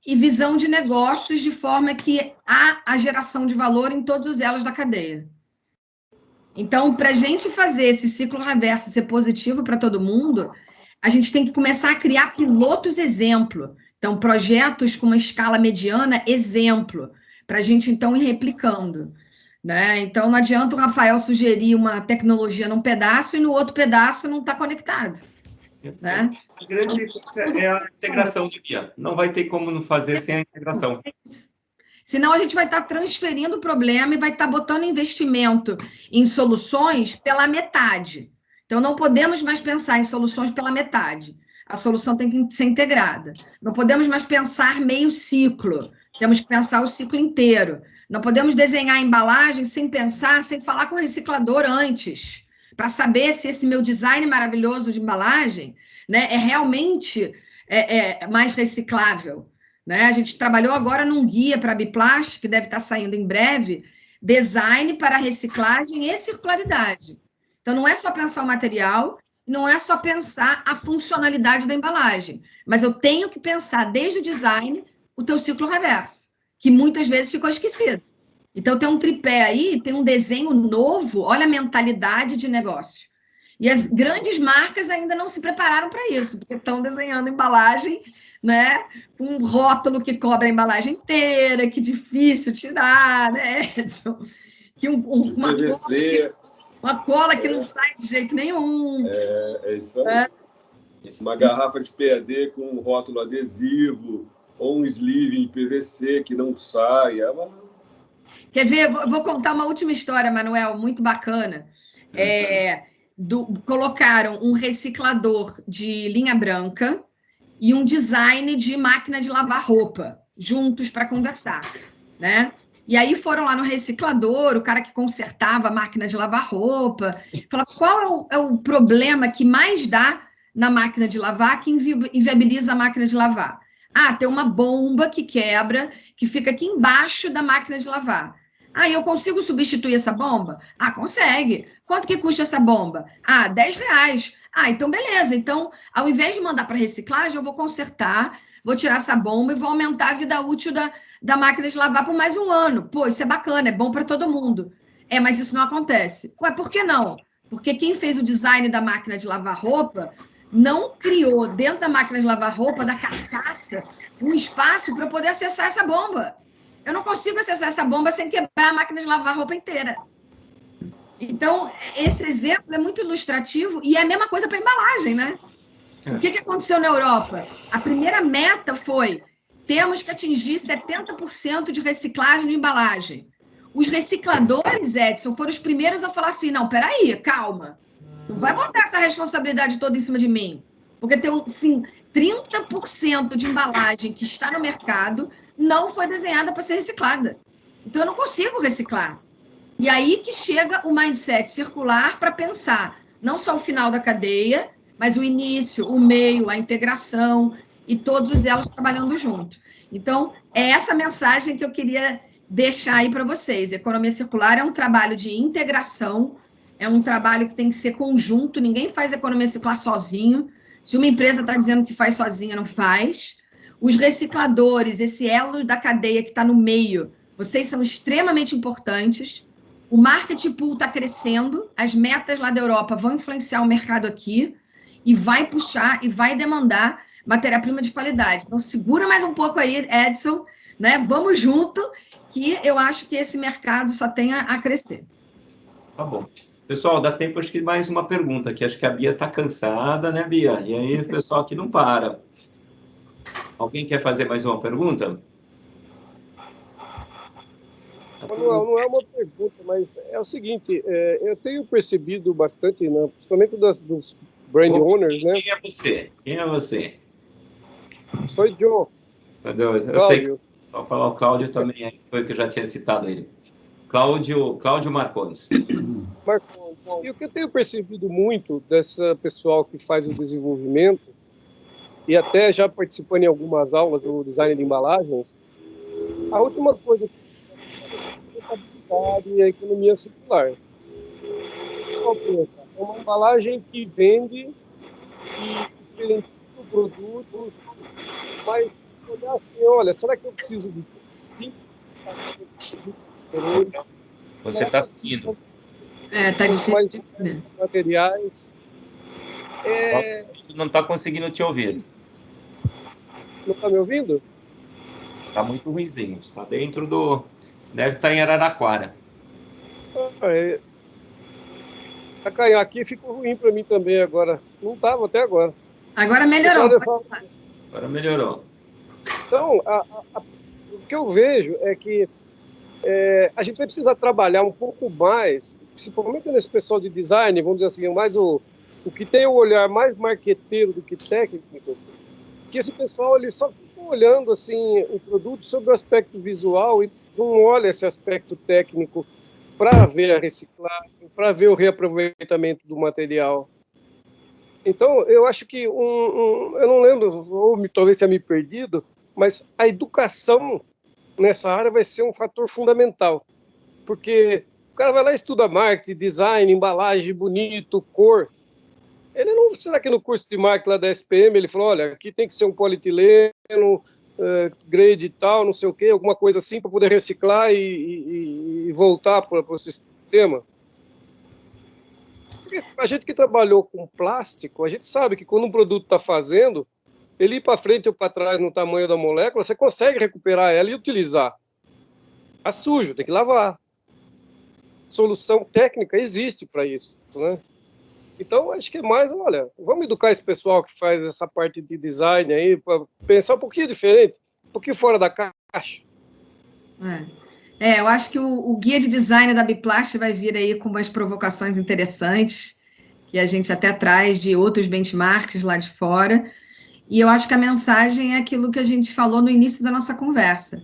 e visão de negócios de forma que há a geração de valor em todos os elos da cadeia. Então, para a gente fazer esse ciclo reverso ser positivo para todo mundo, a gente tem que começar a criar pilotos exemplo. Então, projetos com uma escala mediana, exemplo, para a gente, então, ir replicando. Né? Então, não adianta o Rafael sugerir uma tecnologia num pedaço e no outro pedaço não está conectado. Né? A grande é a integração de Bia. Não vai ter como não fazer sem a integração. Senão, a gente vai estar transferindo o problema e vai estar botando investimento em soluções pela metade. Então, não podemos mais pensar em soluções pela metade. A solução tem que ser integrada. Não podemos mais pensar meio ciclo. Temos que pensar o ciclo inteiro. Não podemos desenhar a embalagem sem pensar, sem falar com o reciclador antes, para saber se esse meu design maravilhoso de embalagem, né, é realmente mais reciclável. Né? A gente trabalhou agora num guia para Biplast, que deve estar saindo em breve, design para reciclagem e circularidade. Então, não é só pensar o material, não é só pensar a funcionalidade da embalagem, mas eu tenho que pensar desde o design o teu ciclo reverso, que muitas vezes ficou esquecido. Então, tem um tripé aí, tem um desenho novo, olha a mentalidade de negócio. E as grandes marcas ainda não se prepararam para isso, porque estão desenhando embalagem, né, com um rótulo que cobre a embalagem inteira, que difícil tirar, né, Edson? Que uma cola que não sai de jeito nenhum. É isso aí. Uma garrafa de PAD com um rótulo adesivo, ou um sleeve em PVC que não sai. Quer ver? Vou contar uma última história, Manuel, muito bacana. Colocaram um reciclador de linha branca e um design de máquina de lavar roupa juntos para conversar, né? E aí foram lá no reciclador, o cara que consertava a máquina de lavar roupa, falava qual é o problema que mais dá na máquina de lavar, que inviabiliza a máquina de lavar. Ah, tem uma bomba que quebra, que fica aqui embaixo da máquina de lavar. Ah, eu consigo substituir essa bomba? Ah, consegue. Quanto que custa essa bomba? Ah, R$10. Ah, então beleza. Então, ao invés de mandar para reciclagem, eu vou consertar, vou tirar essa bomba e vou aumentar a vida útil da máquina de lavar por mais um ano. Pô, isso é bacana, é bom para todo mundo. Mas isso não acontece. Ué, por que não? Porque quem fez o design da máquina de lavar roupa não criou dentro da máquina de lavar roupa, da carcaça, um espaço para eu poder acessar essa bomba. Eu não consigo acessar essa bomba sem quebrar a máquina de lavar roupa inteira. Então, esse exemplo é muito ilustrativo e é a mesma coisa para embalagem, né? O que aconteceu na Europa? A primeira meta foi: temos que atingir 70% de reciclagem de embalagem. Os recicladores, Edson, foram os primeiros a falar assim: não, peraí, calma. Não vai botar essa responsabilidade toda em cima de mim. Porque tem, sim, 30% de embalagem que está no mercado não foi desenhada para ser reciclada. Então, eu não consigo reciclar. E aí que chega o mindset circular para pensar não só o final da cadeia, mas o início, o meio, a integração e todos os elos trabalhando junto. Então, é essa mensagem que eu queria deixar aí para vocês. Economia circular é um trabalho de integração, é um trabalho que tem que ser conjunto, ninguém faz economia circular sozinho. Se uma empresa está dizendo que faz sozinha, não faz. Os recicladores, esse elo da cadeia que está no meio, vocês são extremamente importantes. O market pool está crescendo, as metas lá da Europa vão influenciar o mercado aqui e vai puxar e vai demandar matéria-prima de qualidade. Então, segura mais um pouco aí, Edson, né? Vamos junto, que eu acho que esse mercado só tem a crescer. Tá bom. Pessoal, dá tempo, acho que mais uma pergunta aqui. Acho que a Bia está cansada, né, Bia? E aí o pessoal aqui não para. Alguém quer fazer mais uma pergunta? Manuel, não é uma pergunta, mas é o seguinte, eu tenho percebido bastante, né, principalmente dos brand owners, né? Quem é você? Quem é você? Sou John. Eu sei, Cláudio. só falar o Cláudio também, foi que eu já tinha citado ele. Cláudio Marcones. Marcondes. E o que eu tenho percebido muito dessa pessoal que faz o desenvolvimento, e até já participando em algumas aulas do design de embalagens, a última coisa que é a sustentabilidade e a economia circular. É uma embalagem que vende e diferencia o produto, mas olhar assim, olha, será que eu preciso de 5 diferentes? Você está assistindo. Tá difícil Mais de entender. materiais. Não está conseguindo te ouvir. Não está me ouvindo? Está muito ruimzinho. Está dentro do... Deve estar em Araraquara. Aqui ficou ruim para mim também agora. Não estava até agora. Agora melhorou. Agora melhorou. Então, o que eu vejo é que a gente vai precisar trabalhar um pouco mais, principalmente nesse pessoal de design, vamos dizer assim, mais o que tem o olhar mais marqueteiro do que técnico, que esse pessoal ele só fica olhando assim, o produto sob o aspecto visual e não olha esse aspecto técnico para ver a reciclagem, para ver o reaproveitamento do material. Então, eu acho que eu não lembro, ou talvez tenha me perdido, mas a educação nessa área vai ser um fator fundamental, porque o cara vai lá e estuda marketing, design, embalagem, bonito, cor. Ele não, será que no curso de marketing lá da SPM ele falou, olha, aqui tem que ser um polietileno, grade e tal, não sei o quê, alguma coisa assim para poder reciclar e voltar para o sistema? Porque a gente que trabalhou com plástico, a gente sabe que quando um produto está fazendo, ele ir para frente ou para trás no tamanho da molécula, você consegue recuperar ela e utilizar. Está sujo, tem que lavar. Solução técnica existe para isso, né? Então, acho que é mais, olha, vamos educar esse pessoal que faz essa parte de design aí, para pensar um pouquinho diferente, um pouquinho fora da caixa. Eu acho que o guia de design da Biplast vai vir aí com umas provocações interessantes, que a gente até traz de outros benchmarks lá de fora. E eu acho que a mensagem é aquilo que a gente falou no início da nossa conversa.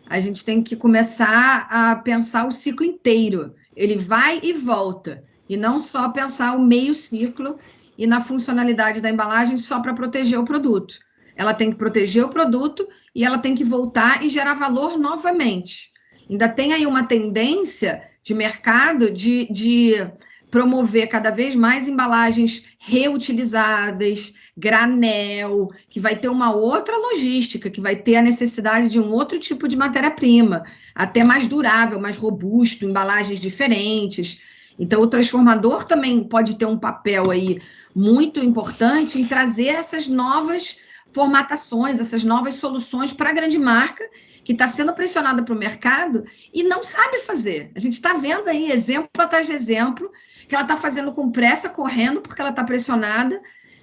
A gente tem que começar a pensar o ciclo inteiro. Ele vai e volta. E não só pensar o meio ciclo e na funcionalidade da embalagem só para proteger o produto. Ela tem que proteger o produto e ela tem que voltar e gerar valor novamente. Ainda tem aí uma tendência de mercado de promover cada vez mais embalagens reutilizáveis, granel, que vai ter uma outra logística, que vai ter a necessidade de um outro tipo de matéria-prima, até mais durável, mais robusto, embalagens diferentes. Então, o transformador também pode ter um papel aí muito importante em trazer essas novas formatações, essas novas soluções para a grande marca, que está sendo pressionada para o mercado e não sabe fazer. A gente está vendo aí exemplo atrás de exemplo, que ela está fazendo com pressa, correndo, porque ela está pressionada,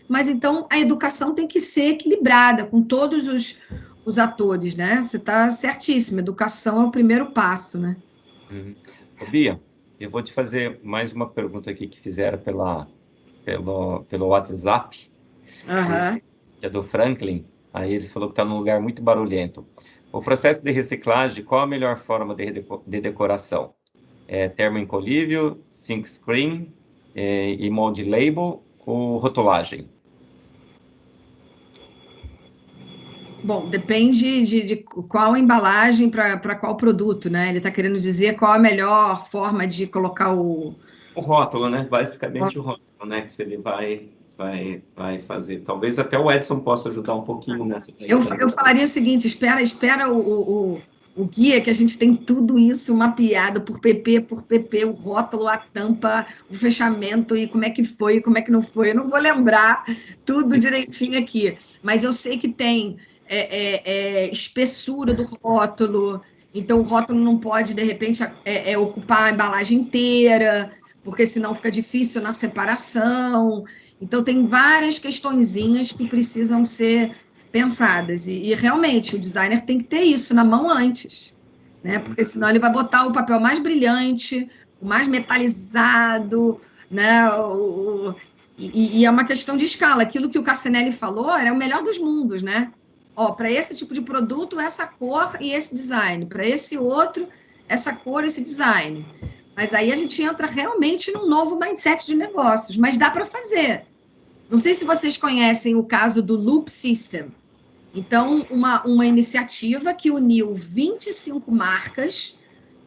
mas então a educação tem que ser equilibrada com todos os atores, né? Você está certíssimo, educação é o primeiro passo, né? Bia, eu vou te fazer mais uma pergunta aqui que fizeram pelo WhatsApp, que é do Franklin. Aí ele falou que está num lugar muito barulhento. O processo de reciclagem, qual a melhor forma de decoração? termoencolível, sync screen e mold label ou rotulagem? Bom, depende de qual embalagem para qual produto, né? Ele está querendo dizer qual a melhor forma de colocar o rótulo, né? Basicamente o rótulo, né? Que ele vai fazer. Talvez até o Edson possa ajudar um pouquinho nessa. Eu falaria o seguinte: espera o guia, que a gente tem tudo isso mapeado por PP, o rótulo, a tampa, o fechamento e como é que foi, como é que não foi. Eu não vou lembrar tudo direitinho aqui, mas eu sei que tem espessura do rótulo, então o rótulo não pode, de repente, ocupar a embalagem inteira, porque senão fica difícil na separação. Então, tem várias questõezinhas que precisam ser pensadas. E realmente, o designer tem que ter isso na mão antes, né? Porque senão ele vai botar o papel mais brilhante, o mais metalizado, né? E é uma questão de escala. Aquilo que o Cassinelli falou era o melhor dos mundos, né? Ó, para esse tipo de produto, essa cor e esse design. Para esse outro, essa cor e esse design. Mas aí a gente entra realmente num novo mindset de negócios. Mas dá para fazer. Não sei se vocês conhecem o caso do Loop System. Então, uma iniciativa que uniu 25 marcas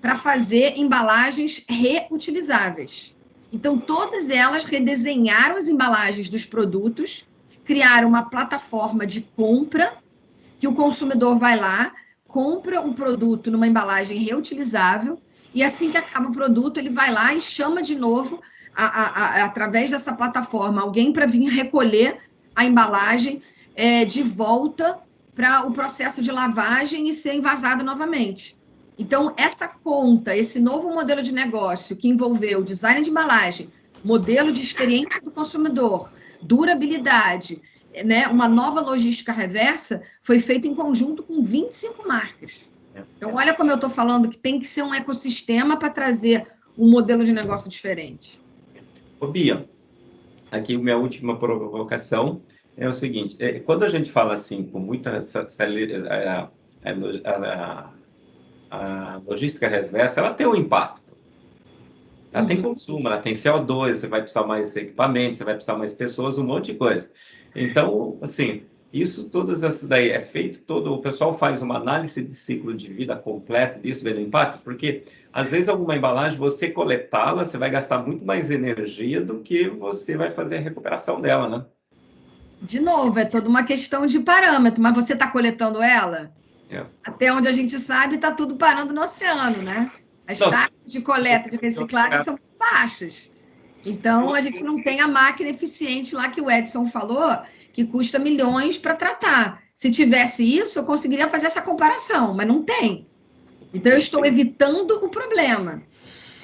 para fazer embalagens reutilizáveis. Então, todas elas redesenharam as embalagens dos produtos, criaram uma plataforma de compra, que o consumidor vai lá, compra o produto numa embalagem reutilizável, e assim que acaba o produto, ele vai lá e chama de novo, através dessa plataforma, alguém para vir recolher a embalagem de volta para o processo de lavagem e ser envasado novamente. Então, essa conta, esse novo modelo de negócio que envolveu design de embalagem, modelo de experiência do consumidor, durabilidade, né, uma nova logística reversa, foi feito em conjunto com 25 marcas. Então, olha como eu estou falando que tem que ser um ecossistema para trazer um modelo de negócio diferente. Ô, Bia, aqui minha última provocação é o seguinte: quando a gente fala assim, com muita a logística reversa, ela tem um impacto. Ela tem consumo, ela tem CO2, você vai precisar mais equipamentos, você vai precisar mais pessoas, um monte de coisa. Então, assim, isso, todas essas daí, é feito todo, o pessoal faz uma análise de ciclo de vida completo disso, vendo o impacto, porque, às vezes, alguma embalagem, você coletá-la, você vai gastar muito mais energia do que você vai fazer a recuperação dela, né? De novo, é toda uma questão de parâmetro, mas você está coletando ela? Até onde a gente sabe, está tudo parando no oceano, né? As taxas de coleta de reciclagem são baixas. Então, a gente não tem a máquina eficiente lá que o Edson falou, que custa milhões para tratar. Se tivesse isso, eu conseguiria fazer essa comparação, mas não tem. Então, eu estou evitando o problema,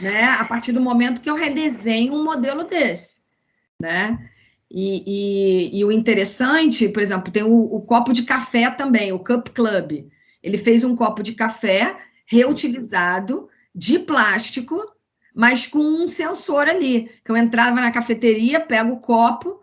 né? A partir do momento que eu redesenho um modelo desse, né? E o interessante, por exemplo, tem o copo de café também, o Cup Club. Ele fez um copo de café reutilizado, de plástico, mas com um sensor ali, que eu entrava na cafeteria, pego o copo,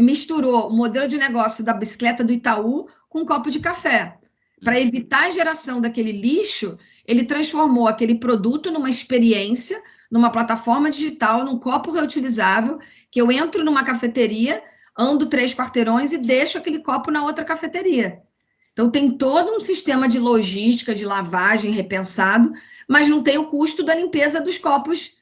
misturou o modelo de negócio da bicicleta do Itaú com um copo de café. Para evitar a geração daquele lixo, ele transformou aquele produto numa experiência, numa plataforma digital, num copo reutilizável, que eu entro numa cafeteria, ando 3 quarteirões e deixo aquele copo na outra cafeteria. Então, tem todo um sistema de logística, de lavagem repensado, mas não tem o custo da limpeza dos copos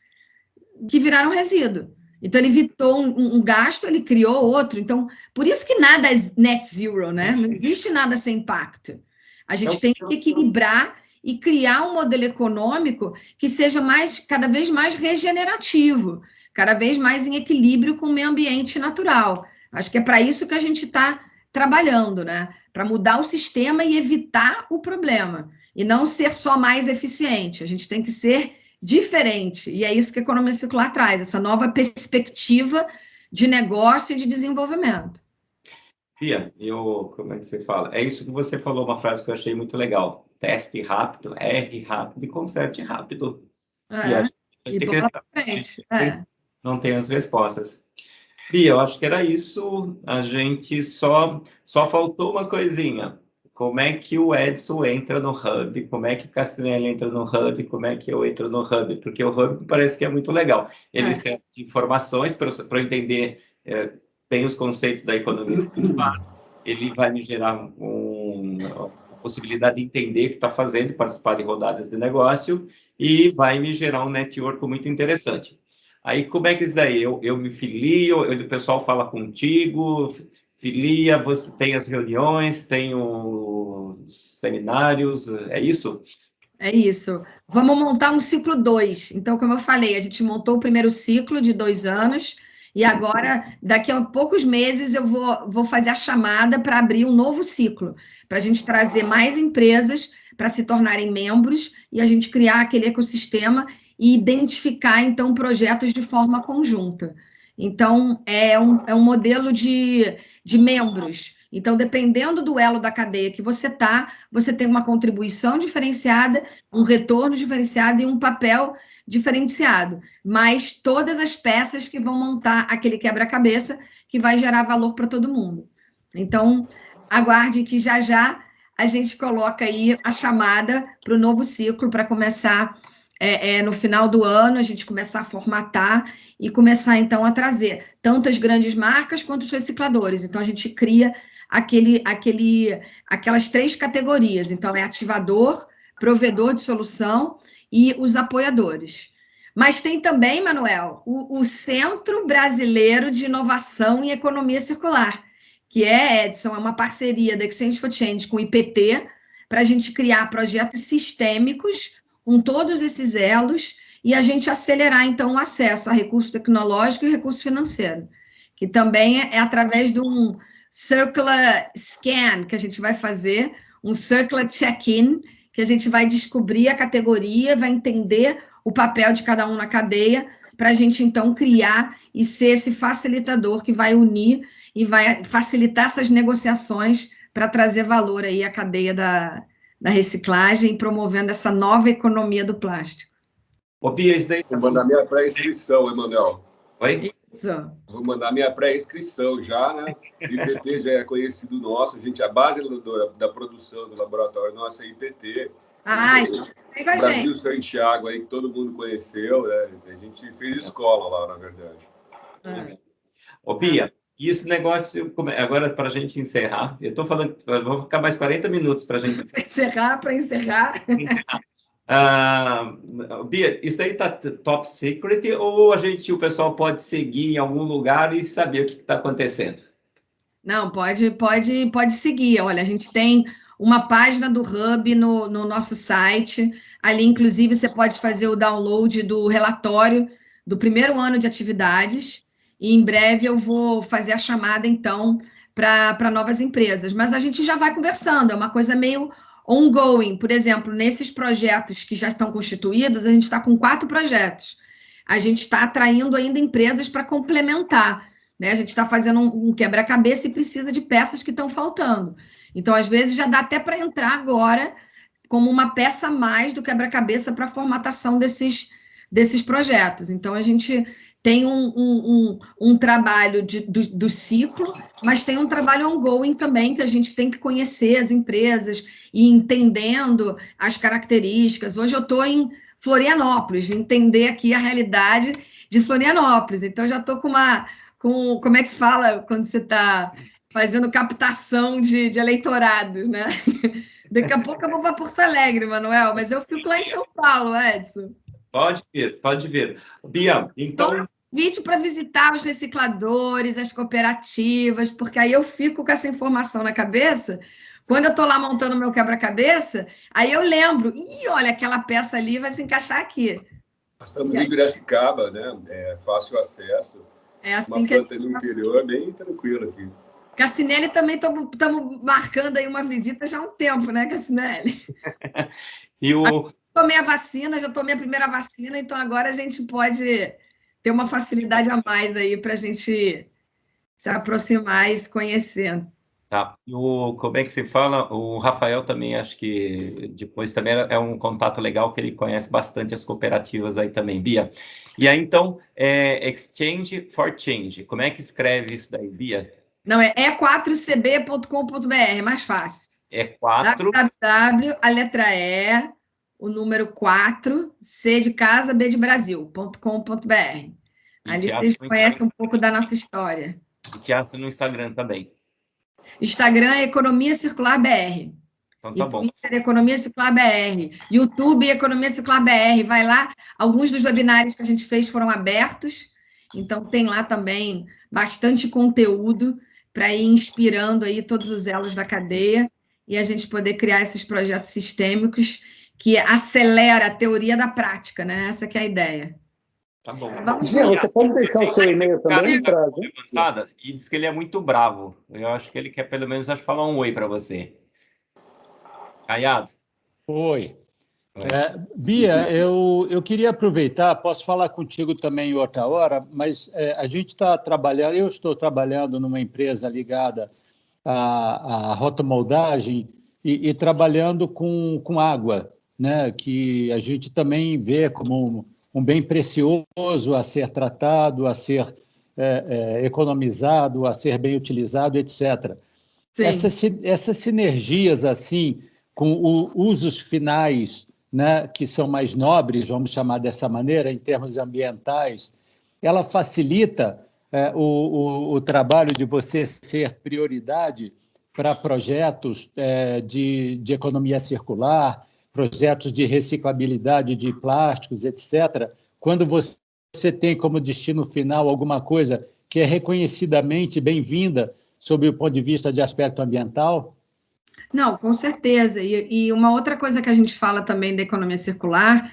que viraram resíduo. Então, ele evitou um gasto, ele criou outro. Então, por isso que nada é net zero, né? Não existe nada sem impacto. A gente tem que equilibrar e criar um modelo econômico que seja cada vez mais regenerativo, cada vez mais em equilíbrio com o meio ambiente natural. Acho que é para isso que a gente está trabalhando, né? Para mudar o sistema e evitar o problema. E não ser só mais eficiente. A gente tem que ser diferente. E é isso que a economia circular traz, essa nova perspectiva de negócio e de desenvolvimento. Bia, como é que você fala? É isso que você falou, uma frase que eu achei muito legal. Teste rápido, erre rápido e conserte rápido. E bola pra frente. Não tem as respostas. Bia, eu acho que era isso. A gente só faltou uma coisinha. como é que o Edson entra no Hub, como é que o Cassinelli entra no Hub, como é que eu entro no Hub, porque o Hub parece que é muito legal. Ele serve de informações para eu entender bem os conceitos da economia circular, ele vai me gerar a possibilidade de entender o que está fazendo, participar de rodadas de negócio, e vai me gerar um network muito interessante. Aí, como é que isso daí? Eu me filio, o pessoal fala contigo, filia, você tem as reuniões, tem os seminários, é isso? É isso. Vamos montar um ciclo 2. Então, como eu falei, a gente montou o primeiro ciclo de 2 anos, e agora, daqui a poucos meses, eu vou fazer a chamada para abrir um novo ciclo, para a gente trazer mais empresas para se tornarem membros e a gente criar aquele ecossistema e identificar, então, projetos de forma conjunta. Então, é um modelo de membros. Então, dependendo do elo da cadeia que você está, você tem uma contribuição diferenciada, um retorno diferenciado e um papel diferenciado. Mas todas as peças que vão montar aquele quebra-cabeça que vai gerar valor para todo mundo. Então, aguarde que já já a gente coloca aí a chamada para o novo ciclo, para começar no final do ano, a gente começar a formatar e começar, então, a trazer tanto as grandes marcas quanto os recicladores. Então, a gente cria aquelas 3 categorias. Então, é ativador, provedor de solução e os apoiadores. Mas tem também, Manuel, o Centro Brasileiro de Inovação e Economia Circular, que Edson, é uma parceria da Exchange for Change com o IPT, para a gente criar projetos sistêmicos com todos esses elos e a gente acelerar, então, o acesso a recurso tecnológico e recurso financeiro, que também é através de um Circular Scan, que a gente vai fazer, um Circular Check-in, que a gente vai descobrir a categoria, vai entender o papel de cada um na cadeia, para a gente, então, criar e ser esse facilitador que vai unir e vai facilitar essas negociações para trazer valor aí à cadeia da reciclagem, promovendo essa nova economia do plástico. Ô, Bia, isso daí... Vou mandar minha pré-inscrição, Emanuel. Oi? Isso. Vou mandar minha pré-inscrição já, né? O IPT já é conhecido nosso, a base da produção do laboratório nosso é IPT. Vem com a Brasil gente. Santiago aí, que todo mundo conheceu, né? A gente fez escola lá, na verdade. Ô, Bia, e esse negócio, agora para a gente encerrar, eu estou falando, vou ficar mais 40 minutos para a gente encerrar. Para encerrar. Bia, isso aí está top secret ou o pessoal pode seguir em algum lugar e saber o que está acontecendo? Não, pode seguir. Olha, a gente tem uma página do Hub no nosso site. Ali, inclusive, você pode fazer o download do relatório do primeiro ano de atividades. E em breve eu vou fazer a chamada, então, para novas empresas. Mas a gente já vai conversando, é uma coisa meio ongoing. Por exemplo, nesses projetos que já estão constituídos, a gente está com 4 projetos. A gente está atraindo ainda empresas para complementar, né? A gente está fazendo um quebra-cabeça e precisa de peças que estão faltando. Então, às vezes, já dá até para entrar agora como uma peça a mais do quebra-cabeça para a formatação desses projetos. Então, a gente tem um trabalho do ciclo, mas tem um trabalho ongoing também, que a gente tem que conhecer as empresas e entendendo as características. Hoje eu estou em Florianópolis, vim entender aqui a realidade de Florianópolis. Então, já estou como é que fala quando você está fazendo captação de eleitorados, né? Daqui a pouco eu vou para Porto Alegre, Manuel, mas eu fico lá em São Paulo, Edson. Pode vir. Bia, então... Convite para visitar os recicladores, as cooperativas, porque aí eu fico com essa informação na cabeça. Quando eu estou lá montando o meu quebra-cabeça, aí eu lembro, olha, aquela peça ali vai se encaixar aqui. Estamos em Piracicaba, né? É fácil acesso. É assim uma que planta no interior, bem tranquila aqui. Cassinelli também estamos marcando aí uma visita já há um tempo, né, Cassinelli? Tomei a vacina, já tomei a primeira vacina, então agora a gente pode ter uma facilidade a mais aí para a gente se aproximar e se conhecer. Tá. Como é que se fala? O Rafael também, acho que depois também é um contato legal, que ele conhece bastante as cooperativas aí também, Bia. E aí, então, Exchange for Change. Como é que escreve isso daí, Bia? Não, é e4cb.com.br, é mais fácil. É 4. www, a letra E, o número 4, C de casa, B de Brasil.com.br. Ali vocês conhecem um pouco da nossa história. E te acha no Instagram também. Instagram é Economia Circular BR. Então tá bom. Twitter, Economia Circular BR. YouTube, Economia Circular BR. Vai lá. Alguns dos webinários que a gente fez foram abertos. Então, tem lá também bastante conteúdo para ir inspirando aí todos os elos da cadeia e a gente poder criar esses projetos sistêmicos que acelera a teoria da prática, né? Essa que é a ideia. Tá bom. Gia, você pode deixar o seu e-mail também para a gente? E diz que ele é muito bravo. Eu acho que ele quer pelo menos falar um oi para você. Caiado? Oi. Bia, eu queria aproveitar, posso falar contigo também em outra hora, mas a gente está trabalhando, eu estou trabalhando numa empresa ligada à rotomoldagem e trabalhando com água, né, que a gente também vê como um bem precioso a ser tratado, a ser economizado, a ser bem utilizado, etc. Essas sinergias, assim, com usos finais, né, que são mais nobres, vamos chamar dessa maneira, em termos ambientais, ela facilita o trabalho de você ser prioridade para projetos de economia circular, projetos de reciclabilidade de plásticos, etc., quando você tem como destino final alguma coisa que é reconhecidamente bem-vinda sob o ponto de vista de aspecto ambiental? Não, com certeza. E uma outra coisa que a gente fala também da economia circular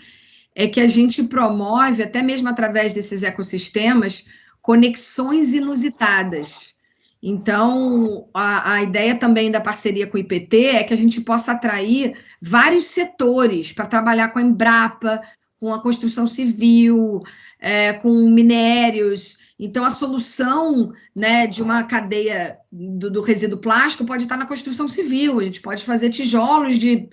é que a gente promove, até mesmo através desses ecossistemas, conexões inusitadas. Então, a ideia também da parceria com o IPT é que a gente possa atrair vários setores para trabalhar com a Embrapa, com a construção civil, com minérios. Então, a solução, né, de uma cadeia do resíduo plástico pode estar na construção civil, a gente pode fazer tijolos de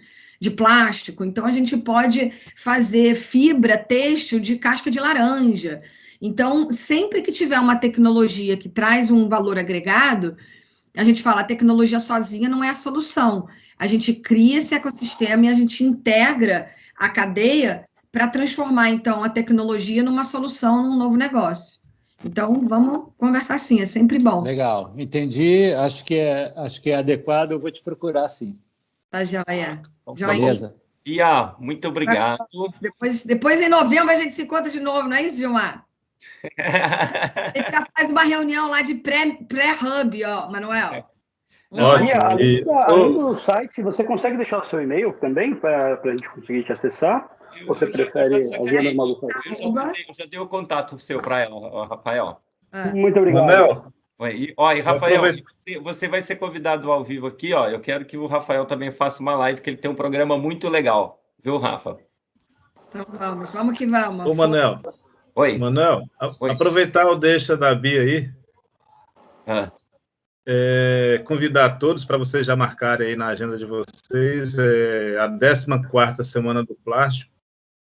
plástico, então a gente pode fazer fibra têxtil de casca de laranja. Então, sempre que tiver uma tecnologia que traz um valor agregado, a gente fala, a tecnologia sozinha não é a solução. A gente cria esse ecossistema e a gente integra a cadeia para transformar, então, a tecnologia numa solução, num novo negócio. Então, vamos conversar sim, é sempre bom. Legal, entendi, acho que é adequado, eu vou te procurar sim. Tá joia. Beleza. Bia, muito obrigado. Depois, em novembro, a gente se encontra de novo, não é isso, Gilmar? A gente já faz uma reunião lá de pré-hub, ó, Manuel. Além do site, você consegue deixar o seu e-mail também para a gente conseguir te acessar? Ou você prefere a via normal do site? Eu já dei o contato seu para ela, Rafael. Muito obrigado. Manel, E Rafael, você vai ser convidado ao vivo aqui, ó. Eu quero que o Rafael também faça uma live, que ele tem um programa muito legal, viu, Rafa? Então vamos que vamos. Ô, Manel. Oi. Manel, aproveitar o deixa da Bia aí. Convidar todos para vocês já marcarem aí na agenda de vocês a 14ª Semana do Plástico,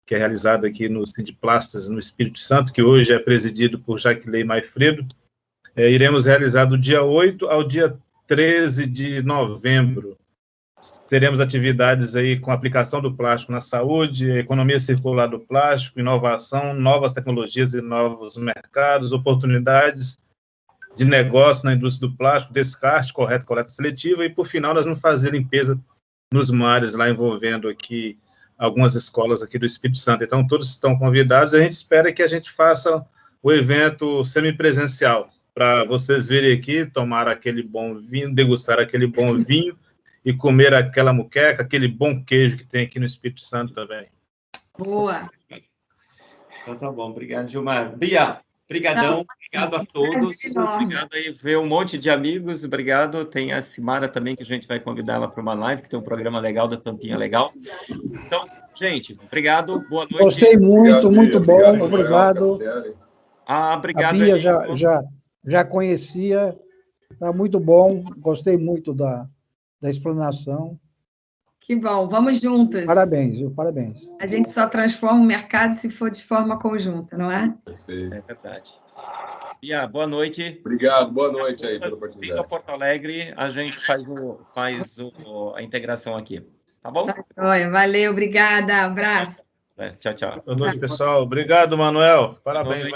que é realizada aqui no Sindiplastas, no Espírito Santo, que hoje é presidido por Jaqueline Maifredo. Iremos realizar do dia 8 ao dia 13 de novembro. Teremos atividades aí com aplicação do plástico na saúde, economia circular do plástico, inovação, novas tecnologias e novos mercados, oportunidades de negócio na indústria do plástico, descarte, correto, coleta seletiva, e, por final, nós vamos fazer limpeza nos mares, lá envolvendo aqui algumas escolas aqui do Espírito Santo. Então, todos estão convidados, a gente espera que a gente faça o evento semipresencial, para vocês virem aqui, tomar aquele bom vinho, degustar aquele bom vinho, e comer aquela muqueca, aquele bom queijo que tem aqui no Espírito Santo também. Boa. Então tá bom, obrigado, Gilmar. Bia, brigadão, obrigado a todos. Obrigado aí, ver um monte de amigos, obrigado. Tem a Simara também, que a gente vai convidar ela para uma live, que tem um programa legal da Tampinha Legal. Então, gente, obrigado, boa noite. Gostei muito, muito bom, obrigado. Obrigado. A Bia já conhecia, tá muito bom, gostei muito da explanação. Que bom, vamos juntos. Parabéns, viu? Parabéns. A gente só transforma o mercado se for de forma conjunta, não é? É verdade. Bia, boa noite. Obrigado, boa noite aí pela oportunidade. Fica Porto Alegre, a gente faz a integração aqui. Tá bom? Oi, valeu, obrigada, abraço. Tchau, tchau. Boa noite, pessoal. Obrigado, Manuel. Parabéns.